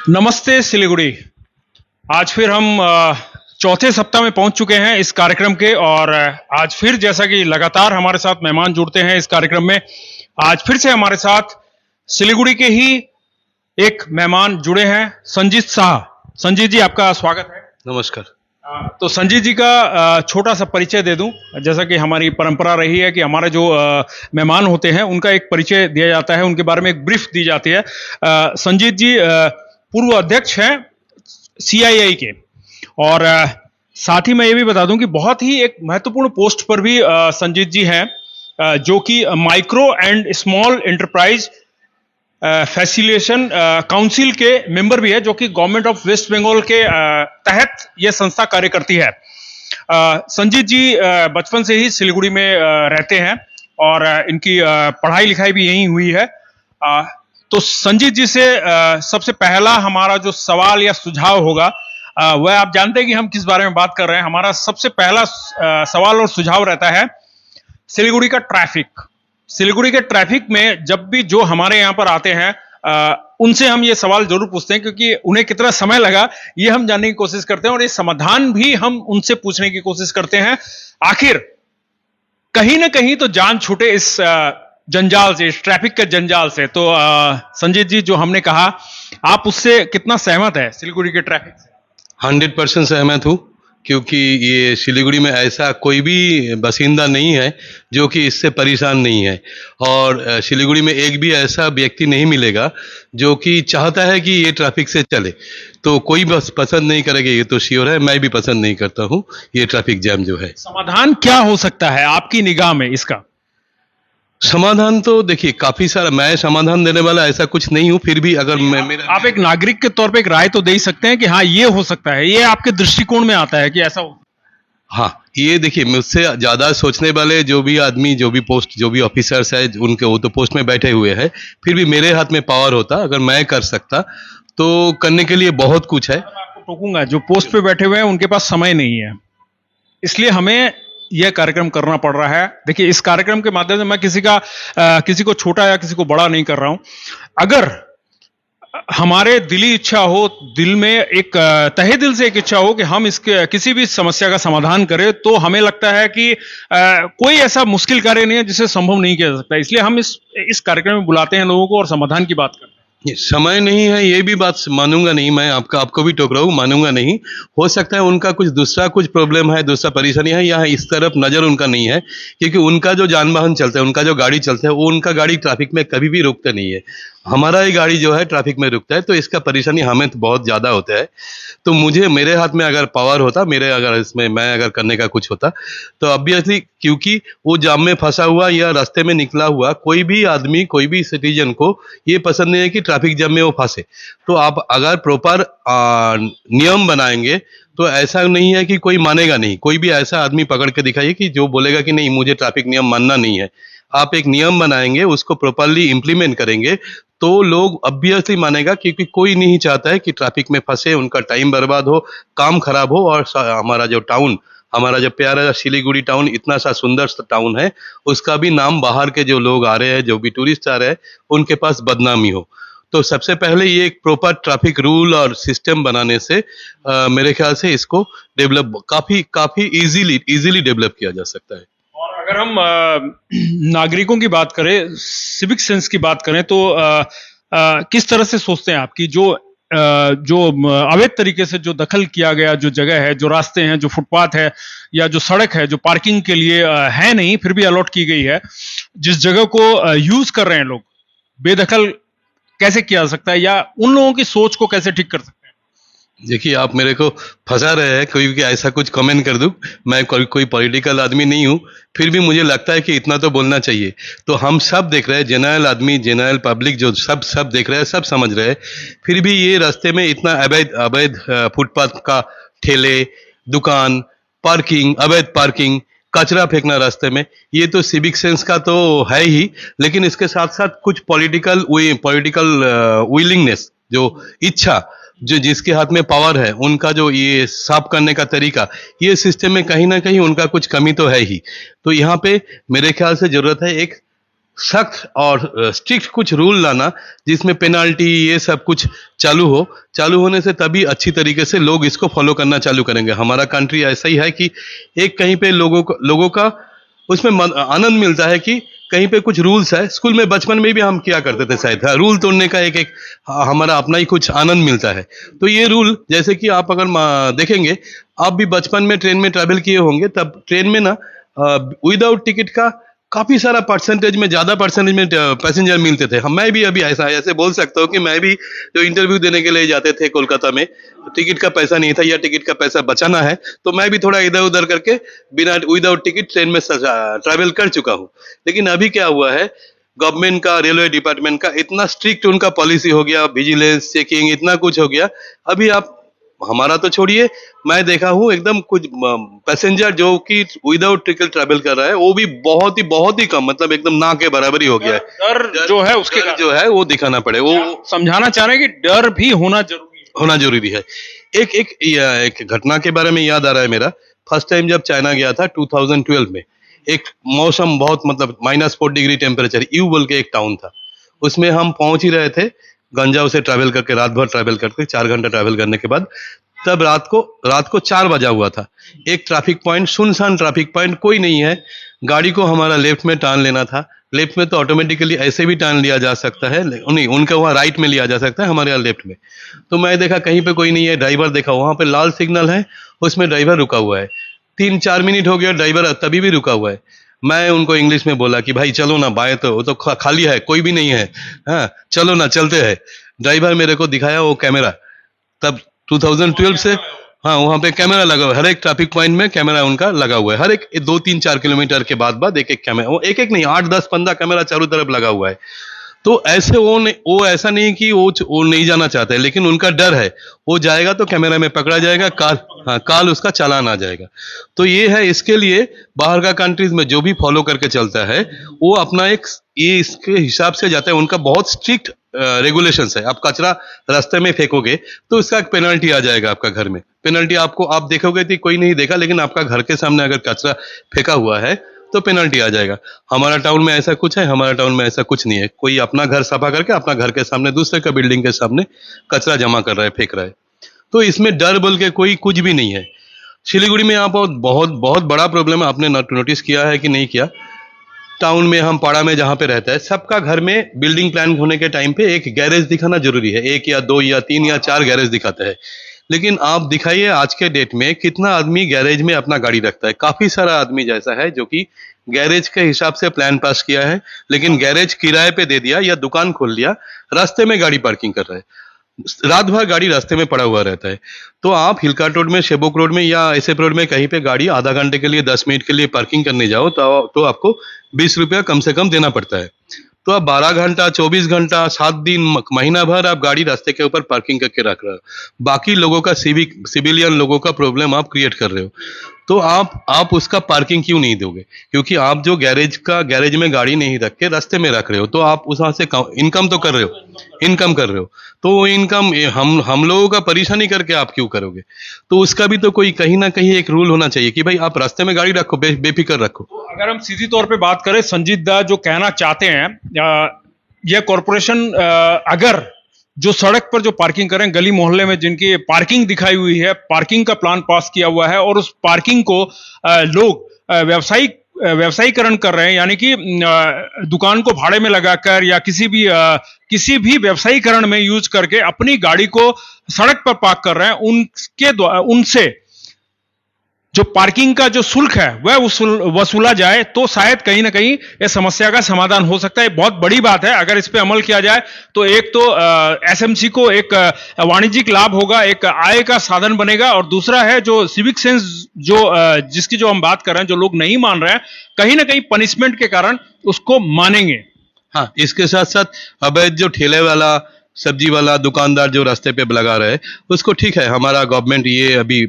नमस्ते सिलीगुड़ी। आज फिर हम चौथे सप्ताह में पहुंच चुके हैं इस कार्यक्रम के। और आज फिर जैसा कि लगातार हमारे साथ मेहमान जुड़ते हैं इस कार्यक्रम में, आज फिर से हमारे साथ सिलीगुड़ी के ही एक मेहमान जुड़े हैं, संजीत शाह। संजीत जी, आपका स्वागत है। नमस्कार। तो संजीत जी का छोटा सा परिचय दे दूं। जैसा कि हमारी परंपरा रही है कि हमारे जो मेहमान होते हैं उनका एक परिचय दिया जाता है, उनके बारे में एक ब्रीफ दी जाती है। संजीत जी पूर्व अध्यक्ष हैं सीआईआई के, और साथ ही मैं ये भी बता दूं कि बहुत ही एक महत्वपूर्ण पोस्ट पर भी संजीत जी हैं, जो कि micro and small enterprise facilitation council के मेंबर भी है, जो कि गवर्नमेंट ऑफ वेस्ट बंगाल के तहत यह संस्था कार्य करती है। संजीत जी बचपन से ही सिलीगुड़ी में रहते हैं और इनकी पढ़ाई लिखाई भी यहीं हुई है। तो संजीत जी से सबसे पहला हमारा जो सवाल या सुझाव होगा, वह आप जानते हैं कि हम किस बारे में बात कर रहे हैं। हमारा सबसे पहला सवाल और सुझाव रहता है सिलीगुड़ी का ट्रैफिक। सिलीगुड़ी के ट्रैफिक में जब भी जो हमारे यहाँ पर आते हैं उनसे हम ये सवाल जरूर पूछते हैं, क्योंकि उन्हें कितना समय लगा ये हम जानने की कोशिश करते हैं, और ये समाधान भी हम उनसे पूछने की कोशिश करते हैं। आखिर कहीं ना कहीं तो जान छूटे इस जंजाल से, इस ट्रैफिक के जंजाल से। तो संजीत जी, जो हमने कहा, आप उससे कितना सहमत है सिलीगुड़ी के ट्रैफिक से? 100% सहमत हूँ, क्योंकि ये सिलीगुड़ी में ऐसा कोई भी बासिंदा नहीं है जो कि इससे परेशान नहीं है। और सिलीगुड़ी में एक भी ऐसा व्यक्ति नहीं मिलेगा जो कि चाहता है कि ये ट्रैफिक से चले। तो कोई बस पसंद नहीं करेगा, ये तो श्योर है। मैं भी पसंद नहीं करता हूँ ये ट्रैफिक जैम जो है। समाधान क्या हो सकता है आपकी निगाह में इसका? समाधान तो देखिए काफी सारा, मैं समाधान देने वाला ऐसा कुछ नहीं हूँ। फिर भी अगर आप एक नागरिक के तौर पे एक राय तो दे ही सकते हैं कि हाँ ये हो सकता है, ये आपके दृष्टिकोण में आता है कि ऐसा हो। हाँ, ये देखिए, मुझसे ज्यादा सोचने वाले जो भी आदमी, जो भी पोस्ट, जो भी ऑफिसर्स है, उनके वो तो पोस्ट में बैठे हुए हैं। फिर भी मेरे हाथ में पावर होता, अगर मैं कर सकता तो करने के लिए बहुत कुछ है। मैं आपको टोकूंगा, जो पोस्ट पे बैठे हुए हैं उनके पास समय नहीं है, इसलिए हमें यह कार्यक्रम करना पड़ रहा है। देखिए, इस कार्यक्रम के माध्यम से मैं किसी को छोटा या किसी को बड़ा नहीं कर रहा हूं। अगर हमारे दिली इच्छा हो, दिल में एक तहे दिल से एक इच्छा हो कि हम इसके किसी भी समस्या का समाधान करें, तो हमें लगता है कि कोई ऐसा मुश्किल कार्य नहीं है जिसे संभव नहीं किया जा सकता। इसलिए हम इस कार्यक्रम में बुलाते हैं लोगों को और समाधान की बात करते हैं। ये समय नहीं है, ये भी बात मानूंगा नहीं मैं। आपको भी टोक रहा हूँ, मानूंगा नहीं। हो सकता है उनका कुछ प्रॉब्लम है, दूसरा परेशानी है, यहाँ इस तरफ नजर उनका नहीं है। क्योंकि उनका जो जान वाहन चलता है, उनका जो गाड़ी चलता है, वो उनका गाड़ी ट्रैफिक में कभी भी रुकता नहीं है। हमारा ही गाड़ी जो है ट्रैफिक में रुकता है, तो इसका परेशानी हमें तो बहुत ज्यादा होता है। तो मेरे हाथ में अगर पावर होता, मैं अगर करने का कुछ होता, तो ऑब्वियसली, क्योंकि वो जाम में फंसा हुआ या रास्ते में निकला हुआ कोई भी आदमी, कोई भी सिटीजन को ये पसंद नहीं है कि ट्रैफिक जाम में वो फंसे। तो आप अगर प्रॉपर नियम बनाएंगे तो ऐसा नहीं है कि कोई मानेगा नहीं। कोई भी ऐसा आदमी पकड़ के दिखाइए कि जो बोलेगा कि नहीं, मुझे ट्रैफिक नियम मानना नहीं है। आप एक नियम बनाएंगे, उसको प्रॉपरली इंप्लीमेंट करेंगे, तो लोग ऑब्वियसली मानेगा। क्योंकि कोई नहीं चाहता है कि ट्रैफिक में फंसे, उनका टाइम बर्बाद हो, काम खराब हो, और हमारा जो प्यारा सिलीगुड़ी टाउन, इतना सा सुंदर टाउन है, उसका भी नाम बाहर के जो लोग आ रहे हैं, जो भी टूरिस्ट आ रहे हैं, उनके पास बदनामी हो। तो सबसे पहले ये एक प्रॉपर ट्रैफिक रूल और सिस्टम बनाने से मेरे ख्याल से इसको डेवलप काफी इजीली डेवलप किया जा सकता है। और अगर हम नागरिकों की बात करें, सिविक सेंस की बात करें, तो किस तरह से सोचते हैं आप कि जो अवैध तरीके से जो दखल किया गया जो जगह है, जो रास्ते हैं, जो फुटपाथ है, या जो सड़क है, जो पार्किंग के लिए है नहीं फिर भी अलॉट की गई है, जिस जगह को यूज कर रहे हैं लोग, बेदखल कैसे किया जा सकता है, या उन लोगों की सोच को कैसे ठीक कर सकते हैं? देखिए, आप मेरे को फंसा रहे हैं कोई कि ऐसा कुछ कमेंट कर दूं। मैं कोई पॉलिटिकल आदमी नहीं हूं, फिर भी मुझे लगता है कि इतना तो बोलना चाहिए। तो हम सब देख रहे हैं, जनरल आदमी, जनरल पब्लिक जो सब देख रहे हैं, सब समझ रहे हैं। फिर भी ये रास्ते में इतना अवैध फुटपाथ का ठेले, दुकान, अवैध पार्किंग, कचरा फेंकना रास्ते में, ये तो सिविक सेंस का तो है ही, लेकिन इसके साथ साथ कुछ पॉलिटिकल विलिंगनेस, जो इच्छा, जो जिसके हाथ में पावर है, उनका जो ये साफ करने का तरीका, ये सिस्टम में कहीं ना कहीं उनका कुछ कमी तो है ही। तो यहाँ पे मेरे ख्याल से जरूरत है एक सख्त और स्ट्रिक्ट कुछ रूल लाना, जिसमें पेनाल्टी ये सब कुछ चालू होने से तभी अच्छी तरीके से लोग इसको फॉलो करना चालू करेंगे। हमारा कंट्री ऐसा ही है कि एक कहीं पे लोगों का उसमें आनंद मिलता है कि कहीं पे कुछ रूल्स है। स्कूल में बचपन में भी हम किया करते थे शायद, रूल तोड़ने का एक हमारा अपना ही कुछ आनंद मिलता है। तो ये रूल, जैसे कि आप अगर देखेंगे, आप भी बचपन में ट्रेन में ट्रैवल किए होंगे, तब ट्रेन में ना विदाउट टिकट का काफी सारा परसेंटेज में, ज्यादा परसेंटेज में पैसेंजर मिलते थे। हम मैं भी अभी ऐसे बोल सकता हूँ कि मैं भी जो इंटरव्यू देने के लिए जाते थे कोलकाता में, टिकट का पैसा नहीं था या टिकट का पैसा बचाना है, तो मैं भी थोड़ा इधर उधर करके बिना विदाउट टिकट ट्रेन में ट्रैवल कर चुका हूँ। लेकिन अभी क्या हुआ है, गवर्नमेंट का, रेलवे डिपार्टमेंट का इतना स्ट्रिक्ट उनका पॉलिसी हो गया, विजिलेंस चेकिंग इतना कुछ हो गया। अभी आप, हमारा तो छोड़िए, मैं देखा हूँ एकदम कुछ पैसेंजर जो कि विदाउट टिकट ट्रैवल कर रहा है, वो भी बहुत ही कम, मतलब एकदम ना के बराबर ही हो गया है। डर जो है उसके डर जो है वो दिखाना पड़े, वो समझाना चाह रहे हैं कि डर भी होना जरूरी है। एक घटना के बारे में याद आ रहा है मेरा। फर्स्ट टाइम जब चाइना गया था 2012 में, एक मौसम बहुत, मतलब -4 डिग्री टेम्परेचर, यू बोल के एक टाउन था, उसमें हम पहुंच ही रहे थे गंजाओ से ट्रैवल करके, रात भर ट्रैवल करके, 4 घंटा ट्रैवल करने के बाद, तब रात को 4 बजा हुआ था। एक ट्रैफिक पॉइंट, सुनसान ट्रैफिक पॉइंट, कोई नहीं है। गाड़ी को हमारा लेफ्ट में टर्न लेना था। लेफ्ट में तो ऑटोमेटिकली ऐसे भी टर्न लिया जा सकता है, नहीं, उनका वहाँ राइट में लिया जा सकता है, हमारे यहाँ लेफ्ट में। तो मैं देखा कहीं पे कोई नहीं है, ड्राइवर देखा वहां पे लाल सिग्नल है, उसमें ड्राइवर रुका हुआ है। 3-4 मिनट हो गया, ड्राइवर तभी भी रुका हुआ है। मैं उनको इंग्लिश में बोला कि भाई चलो ना, बाएं तो वो तो खाली है, कोई भी नहीं है, हाँ चलो ना, चलते हैं। ड्राइवर मेरे को दिखाया वो कैमरा, तब 2012 से, हाँ वहाँ पे कैमरा लगा हुआ है, हर एक ट्रैफिक पॉइंट में कैमरा उनका लगा हुआ है, हर एक 2-3-4 किलोमीटर के बाद एक एक कैमरा, वो एक नहीं, 8-10-15 कैमरा चारों तरफ लगा हुआ है। तो ऐसे वो ऐसा नहीं कि वो नहीं जाना चाहते, लेकिन उनका डर है, वो जाएगा तो कैमरा में पकड़ा जाएगा, काल उसका चालान आ जाएगा। तो ये है, इसके लिए बाहर का कंट्रीज में जो भी फॉलो करके चलता है, वो अपना ये इसके हिसाब से जाता है। उनका बहुत स्ट्रिक्ट रेगुलेशंस है। आप कचरा रास्ते में फेंकोगे तो उसका एक पेनल्टी आ जाएगा आपका घर में। पेनल्टी आपको, आप देखोगे कि कोई नहीं देखा, लेकिन आपका घर के सामने अगर कचरा फेंका हुआ है तो पेनल्टी आ जाएगा। हमारा टाउन में ऐसा कुछ है? हमारा टाउन में ऐसा कुछ नहीं है। कोई अपना घर सफा करके अपना घर के सामने दूसरे का बिल्डिंग के सामने कचरा जमा कर रहा है, फेंक रहा है। तो इसमें डर बोल के कोई कुछ भी नहीं है। सिलीगुड़ी में आप बहुत बहुत बड़ा प्रॉब्लम है, आपने नोटिस किया है कि नहीं किया? टाउन में, हम पाड़ा में जहां पे रहता है, सबका घर में बिल्डिंग प्लान होने के टाइम पे एक गैरेज दिखाना जरूरी है। 1 या 2 या 3 या 4 गैरेज दिखाता है। लेकिन आप दिखाइए आज के डेट में कितना आदमी गैरेज में अपना गाड़ी रखता है। काफी सारा आदमी जैसा है जो कि गैरेज के हिसाब से प्लान पास किया है, लेकिन गैरेज किराए पे दे दिया या दुकान खोल लिया, रास्ते में गाड़ी पार्किंग कर रहा है, रात भर गाड़ी रास्ते में पड़ा हुआ रहता है। तो आप हिलकाट रोड में, शेबोक रोड में या एसएफ रोड में कहीं पे गाड़ी आधा घंटे के लिए, 10 मिनट के लिए पार्किंग करने जाओ तो आपको 20 रुपया कम से कम देना पड़ता है। तो आप 12 घंटा, 24 घंटा, 7 दिन, महीना भर आप गाड़ी रास्ते के ऊपर पार्किंग करके रख रहे हो। बाकी लोगों का, सिविलियन लोगों का प्रॉब्लम आप क्रिएट कर रहे हो। तो आप उसका पार्किंग क्यों नहीं दोगे? क्योंकि आप जो गैरेज में गाड़ी नहीं रख के रास्ते में रख रहे हो, तो आप उस वहां से इनकम तो कर रहे हो। तो वो इनकम हम लोगों का परेशानी करके आप क्यों करोगे? तो उसका भी तो कोई कहीं ना कहीं एक रूल होना चाहिए कि भाई आप रास्ते में गाड़ी रखो, बेफिक्र रखो। अगर हम सीधी तौर पे बात करें, संजीत दा जो कहना चाहते हैं, यह कॉरपोरेशन अगर जो सड़क पर जो पार्किंग करें, गली मोहल्ले में जिनकी पार्किंग दिखाई हुई है, पार्किंग का प्लान पास किया हुआ है और उस पार्किंग को लोग व्यवसायीकरण कर रहे हैं, यानी कि दुकान को भाड़े में लगाकर या किसी भी व्यवसायीकरण में यूज करके अपनी गाड़ी को सड़क पर पार्क कर रहे हैं, उनसे जो पार्किंग का जो शुल्क है वह वसूला जाए, तो शायद कहीं ना कहीं इस समस्या का समाधान हो सकता है। बहुत बड़ी बात है। अगर इस पे अमल किया जाए तो एक तो एसएमसी को एक वाणिज्यिक लाभ होगा, एक आय का साधन बनेगा, और दूसरा है जो सिविक सेंस जिसकी जो हम बात कर रहे हैं, जो लोग नहीं मान रहे हैं, कहीं ना कहीं पनिशमेंट के कारण उसको मानेंगे। हाँ, इसके साथ साथ अवैध जो ठेले वाला, सब्जी वाला दुकानदार जो रास्ते पे लगा रहा है, उसको ठीक है, हमारा गवर्नमेंट ये अभी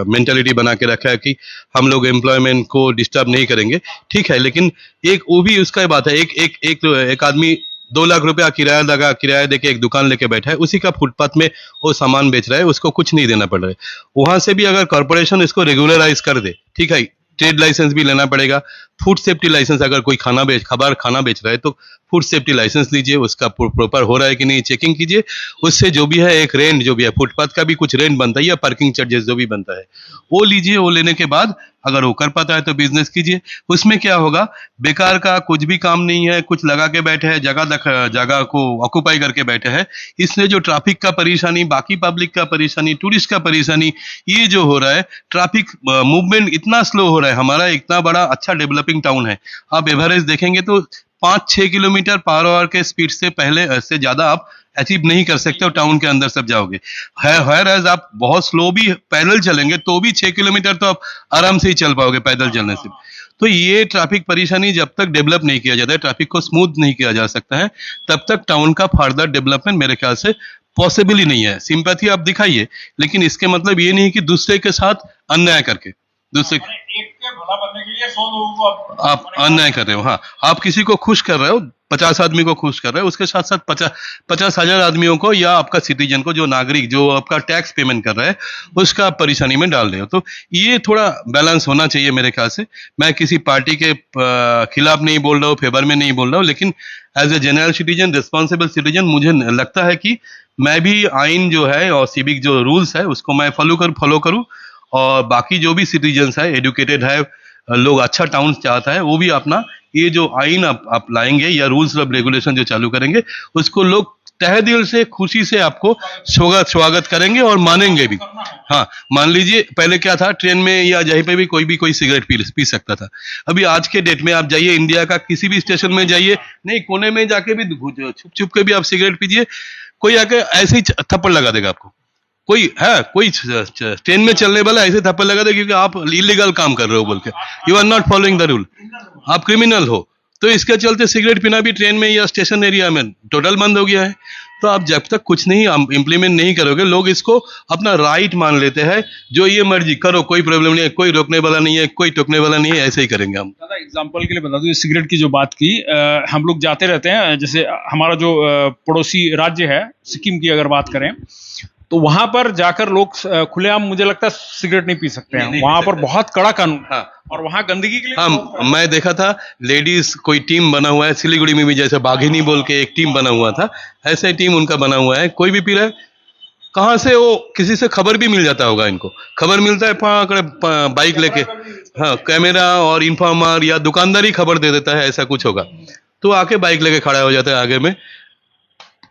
मेंटालिटी बना के रखा है कि हम लोग एम्प्लॉयमेंट को डिस्टर्ब नहीं करेंगे, ठीक है। लेकिन एक वो भी उसका बात है, एक आदमी 2 लाख रुपया किराया देके एक दुकान लेके बैठा है, उसी का फुटपाथ में वो सामान बेच रहा है, उसको कुछ नहीं देना पड़ रहा है। वहां से भी अगर कॉर्पोरेशन इसको रेगुलराइज कर दे, ठीक है, ट्रेड लाइसेंस भी लेना पड़ेगा, फूड सेफ्टी लाइसेंस, अगर कोई खाना बेच रहा है तो फूड सेफ्टी लाइसेंस लीजिए, उसका प्रॉपर हो रहा है कि नहीं चेकिंग कीजिए। उससे जो भी है एक रेंट जो भी है, फुटपाथ का भी कुछ रेंट बनता है या पार्किंग चार्जेस जो भी बनता है वो लीजिए। वो लेने के बाद अगर वो कर पाता है तो बिजनेस कीजिए। उसमें क्या होगा, बेकार का कुछ भी काम नहीं है, कुछ लगा के बैठे हैं, जगह को ऑक्यूपाई करके बैठे हैं। इसलिए जो ट्रैफिक का परेशानी, बाकी पब्लिक का परेशानी, टूरिस्ट का परेशानी, ये जो हो रहा है, ट्रैफिक मूवमेंट इतना स्लो हो रहा है। हमारा इतना बड़ा अच्छा डेवलपिंग टाउन है, आप एवरेज देखेंगे तो 5-6 किलोमीटर पर आवर के स्पीड से पहले से ज्यादा आप अचीव नहीं कर सकते हो टाउन के अंदर सब जाओगे। है एज आप बहुत स्लो भी पैदल चलेंगे तो भी 6 किलोमीटर तो आप आराम से ही चल पाओगे पैदल चलने से। तो ये ट्रैफिक परेशानी जब तक डेवलप नहीं किया जाता है, ट्रैफिक को स्मूथ नहीं किया जा सकता है, तब तक टाउन का फर्दर डेवलपमेंट मेरे ख्याल से पॉसिबल ही नहीं है। सिंपैथी आप दिखाइए, लेकिन इसके मतलब ये नहीं कि दूसरे के साथ अन्याय करके दूसरे एक के भला बनने के लिए 100 लोगों को आप अन्याय कर रहे हो। हाँ, आप किसी को खुश कर रहे हो, 50 आदमी को खुश कर रहे हो, उसके साथ साथ 50,000 आदमियों को या आपका सिटीजन को, जो नागरिक जो आपका टैक्स पेमेंट कर रहा है, उसका आप परेशानी में डाल रहे हो। तो ये थोड़ा बैलेंस होना चाहिए मेरे ख्याल से। मैं किसी पार्टी के खिलाफ नहीं बोल रहा हूँ, फेवर में नहीं बोल रहा हूँ, लेकिन as a general citizen, responsible citizen, मुझे लगता है कि मैं भी आइन जो है और सिविक जो रूल्स है उसको मैं फॉलो करूँ, और बाकी जो भी सिटीजन्स है, एजुकेटेड है, लोग अच्छा टाउन चाहता है, वो भी अपना ये जो आइन आप लाएंगे या रूल्स और रेगुलेशन जो चालू करेंगे, उसको लोग तहे दिल से खुशी से आपको स्वागत करेंगे और मानेंगे भी। हाँ, मान लीजिए पहले क्या था, ट्रेन में या जहीं पे भी कोई सिगरेट पी सकता था। अभी आज के डेट में आप जाइए, इंडिया का किसी भी स्टेशन में जाइए, नहीं कोने में जाके भी छुप के भी आप सिगरेट पीजिए, कोई आके ऐसे ही थप्पड़ लगा देगा आपको। कोई ट्रेन में चलने वाला ऐसे थप्पड़ लगा दे क्योंकि आप इलीगल काम कर रहे हो बोल के, you are not following the rule, आप क्रिमिनल हो। तो इसके चलते सिगरेट पीना भी ट्रेन में या स्टेशन एरिया में टोटल बंद हो गया है। तो आप जब तक कुछ नहीं इम्प्लीमेंट नहीं करोगे, लोग इसको अपना राइट मान लेते हैं, जो ये मर्जी करो, कोई प्रॉब्लम नहीं है, कोई रोकने वाला नहीं है, कोई टोकने वाला नहीं है, ऐसे ही करेंगे हम। दादा एग्जाम्पल के लिए बता दूं, सिगरेट की जो बात की, हम लोग जाते रहते हैं, जैसे हमारा जो पड़ोसी राज्य है सिक्किम की अगर बात करें, तो वहां पर जाकर लोग खुलेआम, मुझे लगता है सिगरेट नहीं पी सकते हैं। वहां पर बहुत कड़ा कानून। हाँ, और वहां गंदगी के लिए हाँ, मैं देखा था लेडीज कोई टीम बना हुआ है, सिलीगुड़ी में भी जैसे बाघिनी बोल के एक टीम बना हुआ था, ऐसे टीम उनका बना हुआ है। कोई भी पी रहा है, कहाँ से वो किसी से खबर भी मिल जाता होगा, इनको खबर मिलता है बाइक लेके, हाँ, कैमरा और इन्फॉर्मर या दुकानदार ही खबर दे देता है, ऐसा कुछ होगा तो आके बाइक लेके खड़ा हो जाता है आगे में,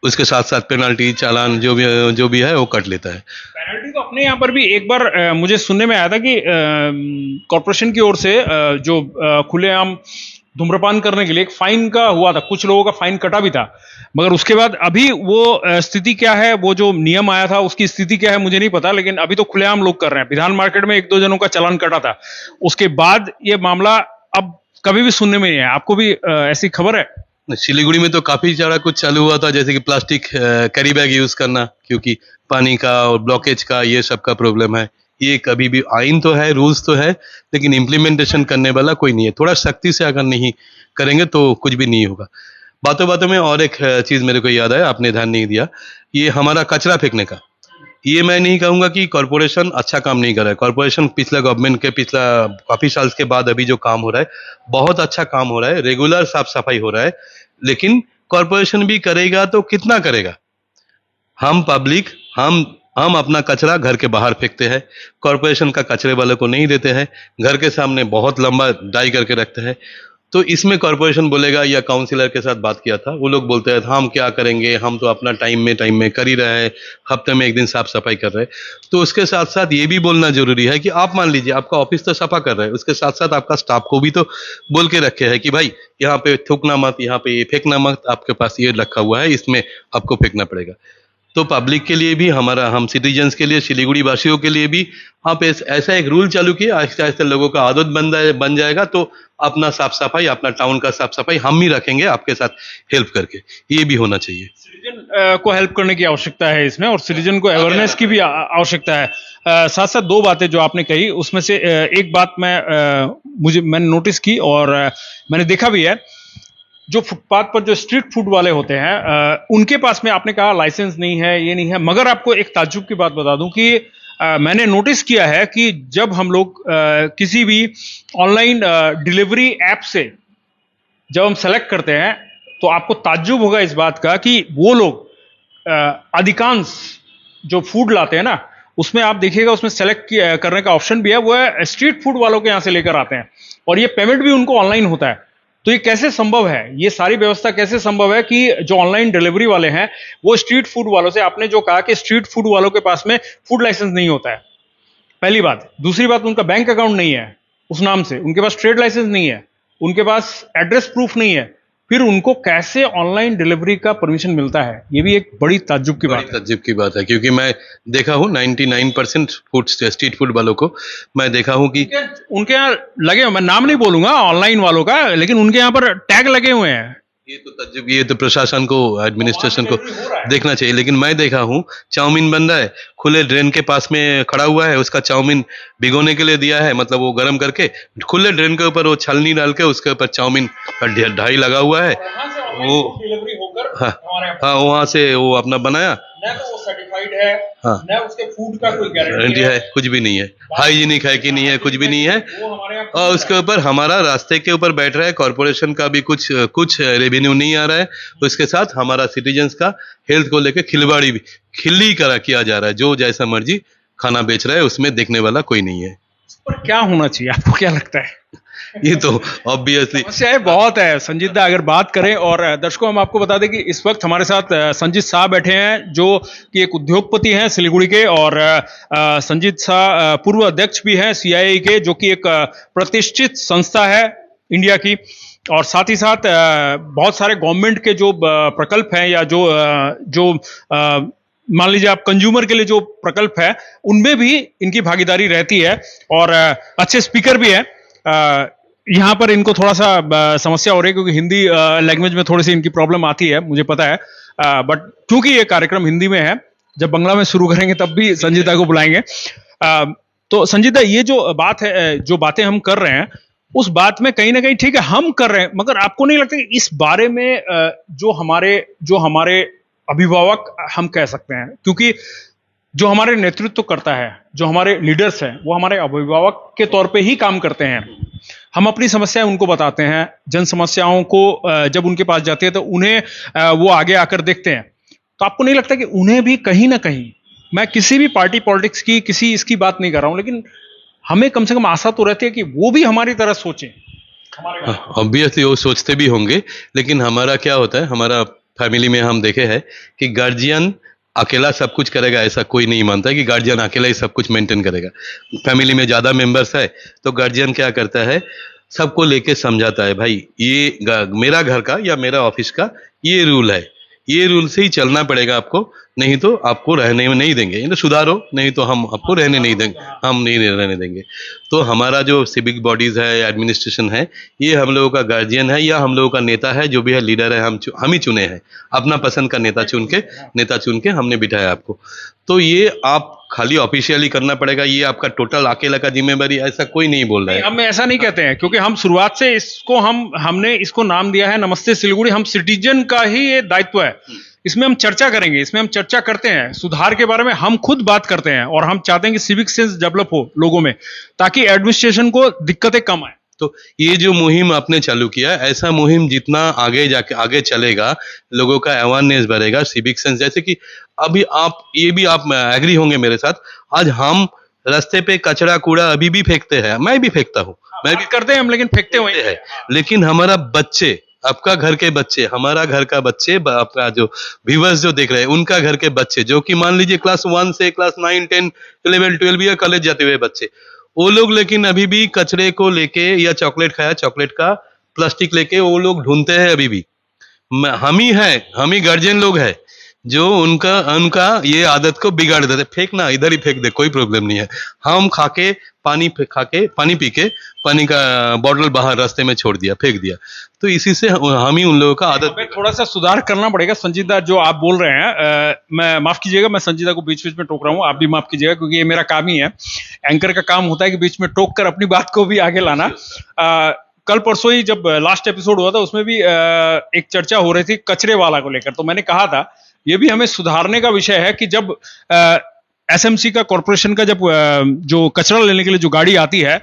उसके साथ साथ पेनल्टी चालान जो भी है वो कट लेता है। पेनल्टी तो अपने यहाँ पर भी एक बार मुझे सुनने में आया था कि कॉर्पोरेशन की ओर से जो खुलेआम धूम्रपान करने के लिए एक फाइन का हुआ था, कुछ लोगों का फाइन कटा भी था, मगर उसके बाद अभी वो स्थिति क्या है, वो जो नियम आया था उसकी स्थिति क्या है मुझे नहीं पता, लेकिन अभी तो खुलेआम लोग कर रहे हैं। विधान मार्केट में 1-2 जनों का चालान कटा था, उसके बाद ये मामला अब कभी भी सुनने में नहीं है। आपको भी ऐसी खबर है? सिलीगुड़ी में तो काफी सारा कुछ चालू हुआ था, जैसे कि प्लास्टिक कैरी बैग यूज करना, क्योंकि पानी का और ब्लॉकेज का ये सब का प्रॉब्लम है। ये कभी भी आइन तो है, रूल्स तो है, लेकिन इम्प्लीमेंटेशन करने वाला कोई नहीं है। थोड़ा सख्ती से अगर नहीं करेंगे तो कुछ भी नहीं होगा। बातों बातों में और एक चीज मेरे को याद आया, आपने ध्यान नहीं दिया, ये हमारा कचरा फेंकने का। ये मैं नहीं कहूंगा कि कॉर्पोरेशन अच्छा काम नहीं कर रहा है। कॉर्पोरेशन पिछला गवर्नमेंट के पिछला काफी साल के बाद अभी जो काम हो रहा है, बहुत अच्छा काम हो रहा है, रेगुलर साफ सफाई हो रहा है, लेकिन कॉर्पोरेशन भी करेगा तो कितना करेगा? हम पब्लिक हम अपना कचरा घर के बाहर फेंकते हैं, कॉर्पोरेशन का कचरे वाले को नहीं देते हैं, घर के सामने बहुत लंबा डाई करके रखते हैं। तो इसमें कॉर्पोरेशन बोलेगा, या काउंसिलर के साथ बात किया था, वो लोग बोलते हैं हम क्या करेंगे, हम तो अपना टाइम में कर ही रहे हैं, हफ्ते में 1 दिन साफ सफाई कर रहे हैं। तो उसके साथ साथ ये भी बोलना जरूरी है कि आप मान लीजिए आपका ऑफिस तो सफा कर रहे हैं, उसके साथ साथ आपका स्टाफ को भी तो बोल के रखे है कि भाई यहाँ पे थूकना मत, यहाँ पे ये फेंकना मत, आपके पास ये रखा हुआ है, इसमें आपको फेंकना पड़ेगा। तो पब्लिक के लिए भी, हम सिटीजन्स के लिए, सिलीगुड़ी वासियों के लिए भी आप ऐसा एक रूल चालू किए, आहिस्ते आहिस्ते लोगों का आदत बन जाएगा। तो अपना साफ सफाई, अपना टाउन का साफ सफाई हम ही रखेंगे आपके साथ हेल्प करके, ये भी होना चाहिए। सिटीजन को हेल्प करने की आवश्यकता है इसमें, और सिटीजन को अवेयरनेस की भी आवश्यकता है। साथ साथ 2 बातें जो आपने कही, उसमें से एक बात मैंने नोटिस की और मैंने देखा भी है, जो फुटपाथ पर जो स्ट्रीट फूड वाले होते हैं, उनके पास में आपने कहा लाइसेंस नहीं है, ये नहीं है, मगर आपको एक ताज्जुब की बात बता दूं कि मैंने नोटिस किया है कि जब हम लोग किसी भी ऑनलाइन डिलीवरी ऐप से जब हम सेलेक्ट करते हैं तो आपको ताज्जुब होगा इस बात का कि वो लोग अधिकांश जो फूड लाते हैं ना, उसमें आप देखिएगा उसमें सेलेक्ट करने का ऑप्शन भी है, वो है स्ट्रीट फूड वालों के यहाँ से लेकर आते हैं और ये पेमेंट भी उनको ऑनलाइन होता है। तो ये कैसे संभव है, ये सारी व्यवस्था कैसे संभव है कि जो ऑनलाइन डिलीवरी वाले हैं वो स्ट्रीट फूड वालों से, आपने जो कहा कि स्ट्रीट फूड वालों के पास में फूड लाइसेंस नहीं होता है, पहली बात। दूसरी बात, उनका बैंक अकाउंट नहीं है उस नाम से, उनके पास ट्रेड लाइसेंस नहीं है, उनके पास एड्रेस प्रूफ नहीं है, फिर उनको कैसे ऑनलाइन डिलीवरी का परमिशन मिलता है? ये भी एक बड़ी ताज्जुब की बात है। ताज्जुब की बात है, क्योंकि मैं देखा हूँ 99% फूड स्ट्रीट फूड वालों को मैं देखा हूँ कि उनके यहाँ लगे, मैं नाम नहीं बोलूंगा ऑनलाइन वालों का, लेकिन उनके यहाँ पर टैग लगे हुए हैं। ये तो ताज्जुब, ये तो प्रशासन को, एडमिनिस्ट्रेशन को देखना चाहिए। लेकिन मैं देखा हूँ चाउमीन बन रहा है, खुले ड्रेन के पास में खड़ा हुआ है, उसका चाउमीन भिगोने के लिए दिया है, मतलब वो गर्म करके खुले ड्रेन के ऊपर वो छलनी डाल के उसके ऊपर चाउमीन का ढाई लगा हुआ है। वो डिलीवरी होकर हाँ वहां से वो अपना बनाया, न तो वो सर्टिफाइड है, हाँ न उसके फूड का कोई गारंटी गारंटी है, कुछ भी नहीं है, हाइजीनिक है कि नहीं है, कुछ भी नहीं है। वो हमारे यहाँ और उसके ऊपर हमारा रास्ते के ऊपर बैठ रहा है, कॉर्पोरेशन का भी कुछ रेवेन्यू नहीं आ रहा है, उसके साथ हमारा सिटीजन्स का हेल्थ को लेकर खिलवाड़ी भी खिल्ली किया जा रहा है। जो जैसा मर्जी खाना बेच रहा है, उसमें देखने वाला कोई नहीं है। इस पर क्या होना चाहिए, आपको क्या लगता है? ये तो ऑब्वियसली समस्याएं बहुत है संजीत दा, अगर बात करें। और दर्शकों, हम आपको बता दें कि इस वक्त हमारे साथ संजीत शाह बैठे हैं, जो कि एक उद्योगपति हैं सिलीगुड़ी के, और संजीत शाह पूर्व अध्यक्ष भी हैं सीआईआई के, जो कि एक प्रतिष्ठित संस्था है इंडिया की। और साथ ही साथ बहुत सारे गवर्नमेंट के जो प्रकल्प हैं, या जो मान लीजिए आप कंज्यूमर के लिए जो प्रकल्प है, उनमें भी इनकी भागीदारी रहती है। और अच्छे स्पीकर भी है। यहाँ पर इनको थोड़ा सा समस्या हो रही है क्योंकि हिंदी लैंग्वेज में थोड़ी सी इनकी प्रॉब्लम आती है, मुझे पता है। बट क्योंकि ये कार्यक्रम हिंदी में है, जब बंगला में शुरू करेंगे तब भी संजीता को बुलाएंगे। तो संजीता, ये जो बात है, जो बातें हम कर रहे हैं, उस बात में कहीं ना कहीं ठीक है हम कर रहे हैं, मगर आपको नहीं लगता कि इस बारे में जो हमारे अभिभावक हम कह सकते हैं, क्योंकि जो हमारे नेतृत्व करता है, जो हमारे लीडर्स हैं, वो हमारे अभिभावक के तौर पे ही काम करते हैं। हम अपनी समस्याएं उनको बताते हैं, जन समस्याओं को जब उनके पास जाती है तो उन्हें वो आगे आकर देखते हैं। तो आपको नहीं लगता कि उन्हें भी कहीं ना कहीं, मैं किसी भी पार्टी पॉलिटिक्स की किसी इसकी बात नहीं कर रहा हूं, लेकिन हमें कम से कम आशा तो रहती है कि वो भी हमारी तरह सोचें। ऑब्वियसली वो सोचते भी होंगे, लेकिन हमारा क्या होता है, हमारा फैमिली में हम देखे हैं कि गार्जियन अकेला सब कुछ करेगा, ऐसा कोई नहीं मानता है कि गार्जियन अकेला ही सब कुछ मेंटेन करेगा। फैमिली में ज़्यादा मेंबर्स है तो गार्जियन क्या करता है, सबको लेके समझाता है, भाई ये मेरा घर का या मेरा ऑफिस का ये रूल है, ये रूल से ही चलना पड़ेगा आपको, नहीं तो आपको रहने में नहीं देंगे, तो सुधारो, नहीं तो हम आपको रहने नहीं देंगे, हम नहीं रहने देंगे। तो हमारा जो सिविक बॉडीज है, एडमिनिस्ट्रेशन है, ये हम लोगों का गार्जियन है या हम लोगों का नेता है, जो भी है लीडर है, हम ही चुने हैं, अपना पसंद का नेता चुन के हमने बिठाया आपको। तो ये आप खाली ऑफिशियली करना पड़ेगा, ये आपका टोटल अकेला का जिम्मेदारी, ऐसा कोई नहीं बोल रहा है। हम ऐसा नहीं कहते हैं, क्योंकि हम शुरुआत से इसको हमने इसको नाम दिया है नमस्ते सिलीगुड़ी। हम सिटीजन का ही ये दायित्व है, इसमें हम चर्चा करेंगे, इसमें हम चर्चा करते हैं, सुधार के बारे में हम खुद बात करते हैं, और हम चाहते हैं कि सिविक सेंस डेवलप हो लोगों में, ताकि एडमिनिस्ट्रेशन को दिक्कतें कम आए। तो ये जो मुहिम आपने चालू किया, ऐसा मुहिम जितना आगे चलेगा, लोगों का अवेयरनेस बढ़ेगा, सिविक सेंस, जैसे कि अभी आप एग्री होंगे मेरे साथ, आज हम रास्ते पे कचरा कूड़ा अभी भी फेंकते हैं, मैं भी फेंकता हूँ, मैं भी करते हैं हम, लेकिन फेंकते हुए है। लेकिन हमारा बच्चे, आपका घर के बच्चे, हमारा घर का बच्चे, आपका जो व्यूअर्स जो देख रहे हैं, उनका घर के बच्चे, जो कि मान लीजिए क्लास 1 से क्लास 9, 10, 11, 12 या कॉलेज जाते हुए बच्चे, वो लोग लेकिन अभी भी कचरे को लेके, या चॉकलेट खाया, चॉकलेट का प्लास्टिक लेके वो लोग ढूंढते हैं अभी भी। हम ही गार्जियन लोग हैं जो उनका ये आदत को बिगाड़ देते। फेंकना इधर ही फेंक दे, कोई प्रॉब्लम नहीं है, हम पानी पी के पानी का बॉटल बाहर रास्ते में छोड़ दिया, फेंक दिया। तो इसी से हम ही उन लोगों का आदत, थोड़ा सा सुधार करना पड़ेगा। संजीता, जो आप बोल रहे हैं, मैं माफ कीजिएगा, मैं संजीता को बीच बीच में टोक रहा हूँ, आप भी माफ कीजिएगा, क्योंकि ये मेरा काम ही है। एंकर का काम होता है कि बीच में टोक कर अपनी बात को भी आगे लाना। कल परसों ही जब लास्ट एपिसोड हुआ था, उसमें भी एक चर्चा हो रही थी कचरे वाला को लेकर। तो मैंने कहा था ये भी हमें सुधारने का विषय है कि जब एसएमसी का कॉरपोरेशन का जब जो कचरा लेने के लिए जो गाड़ी आती है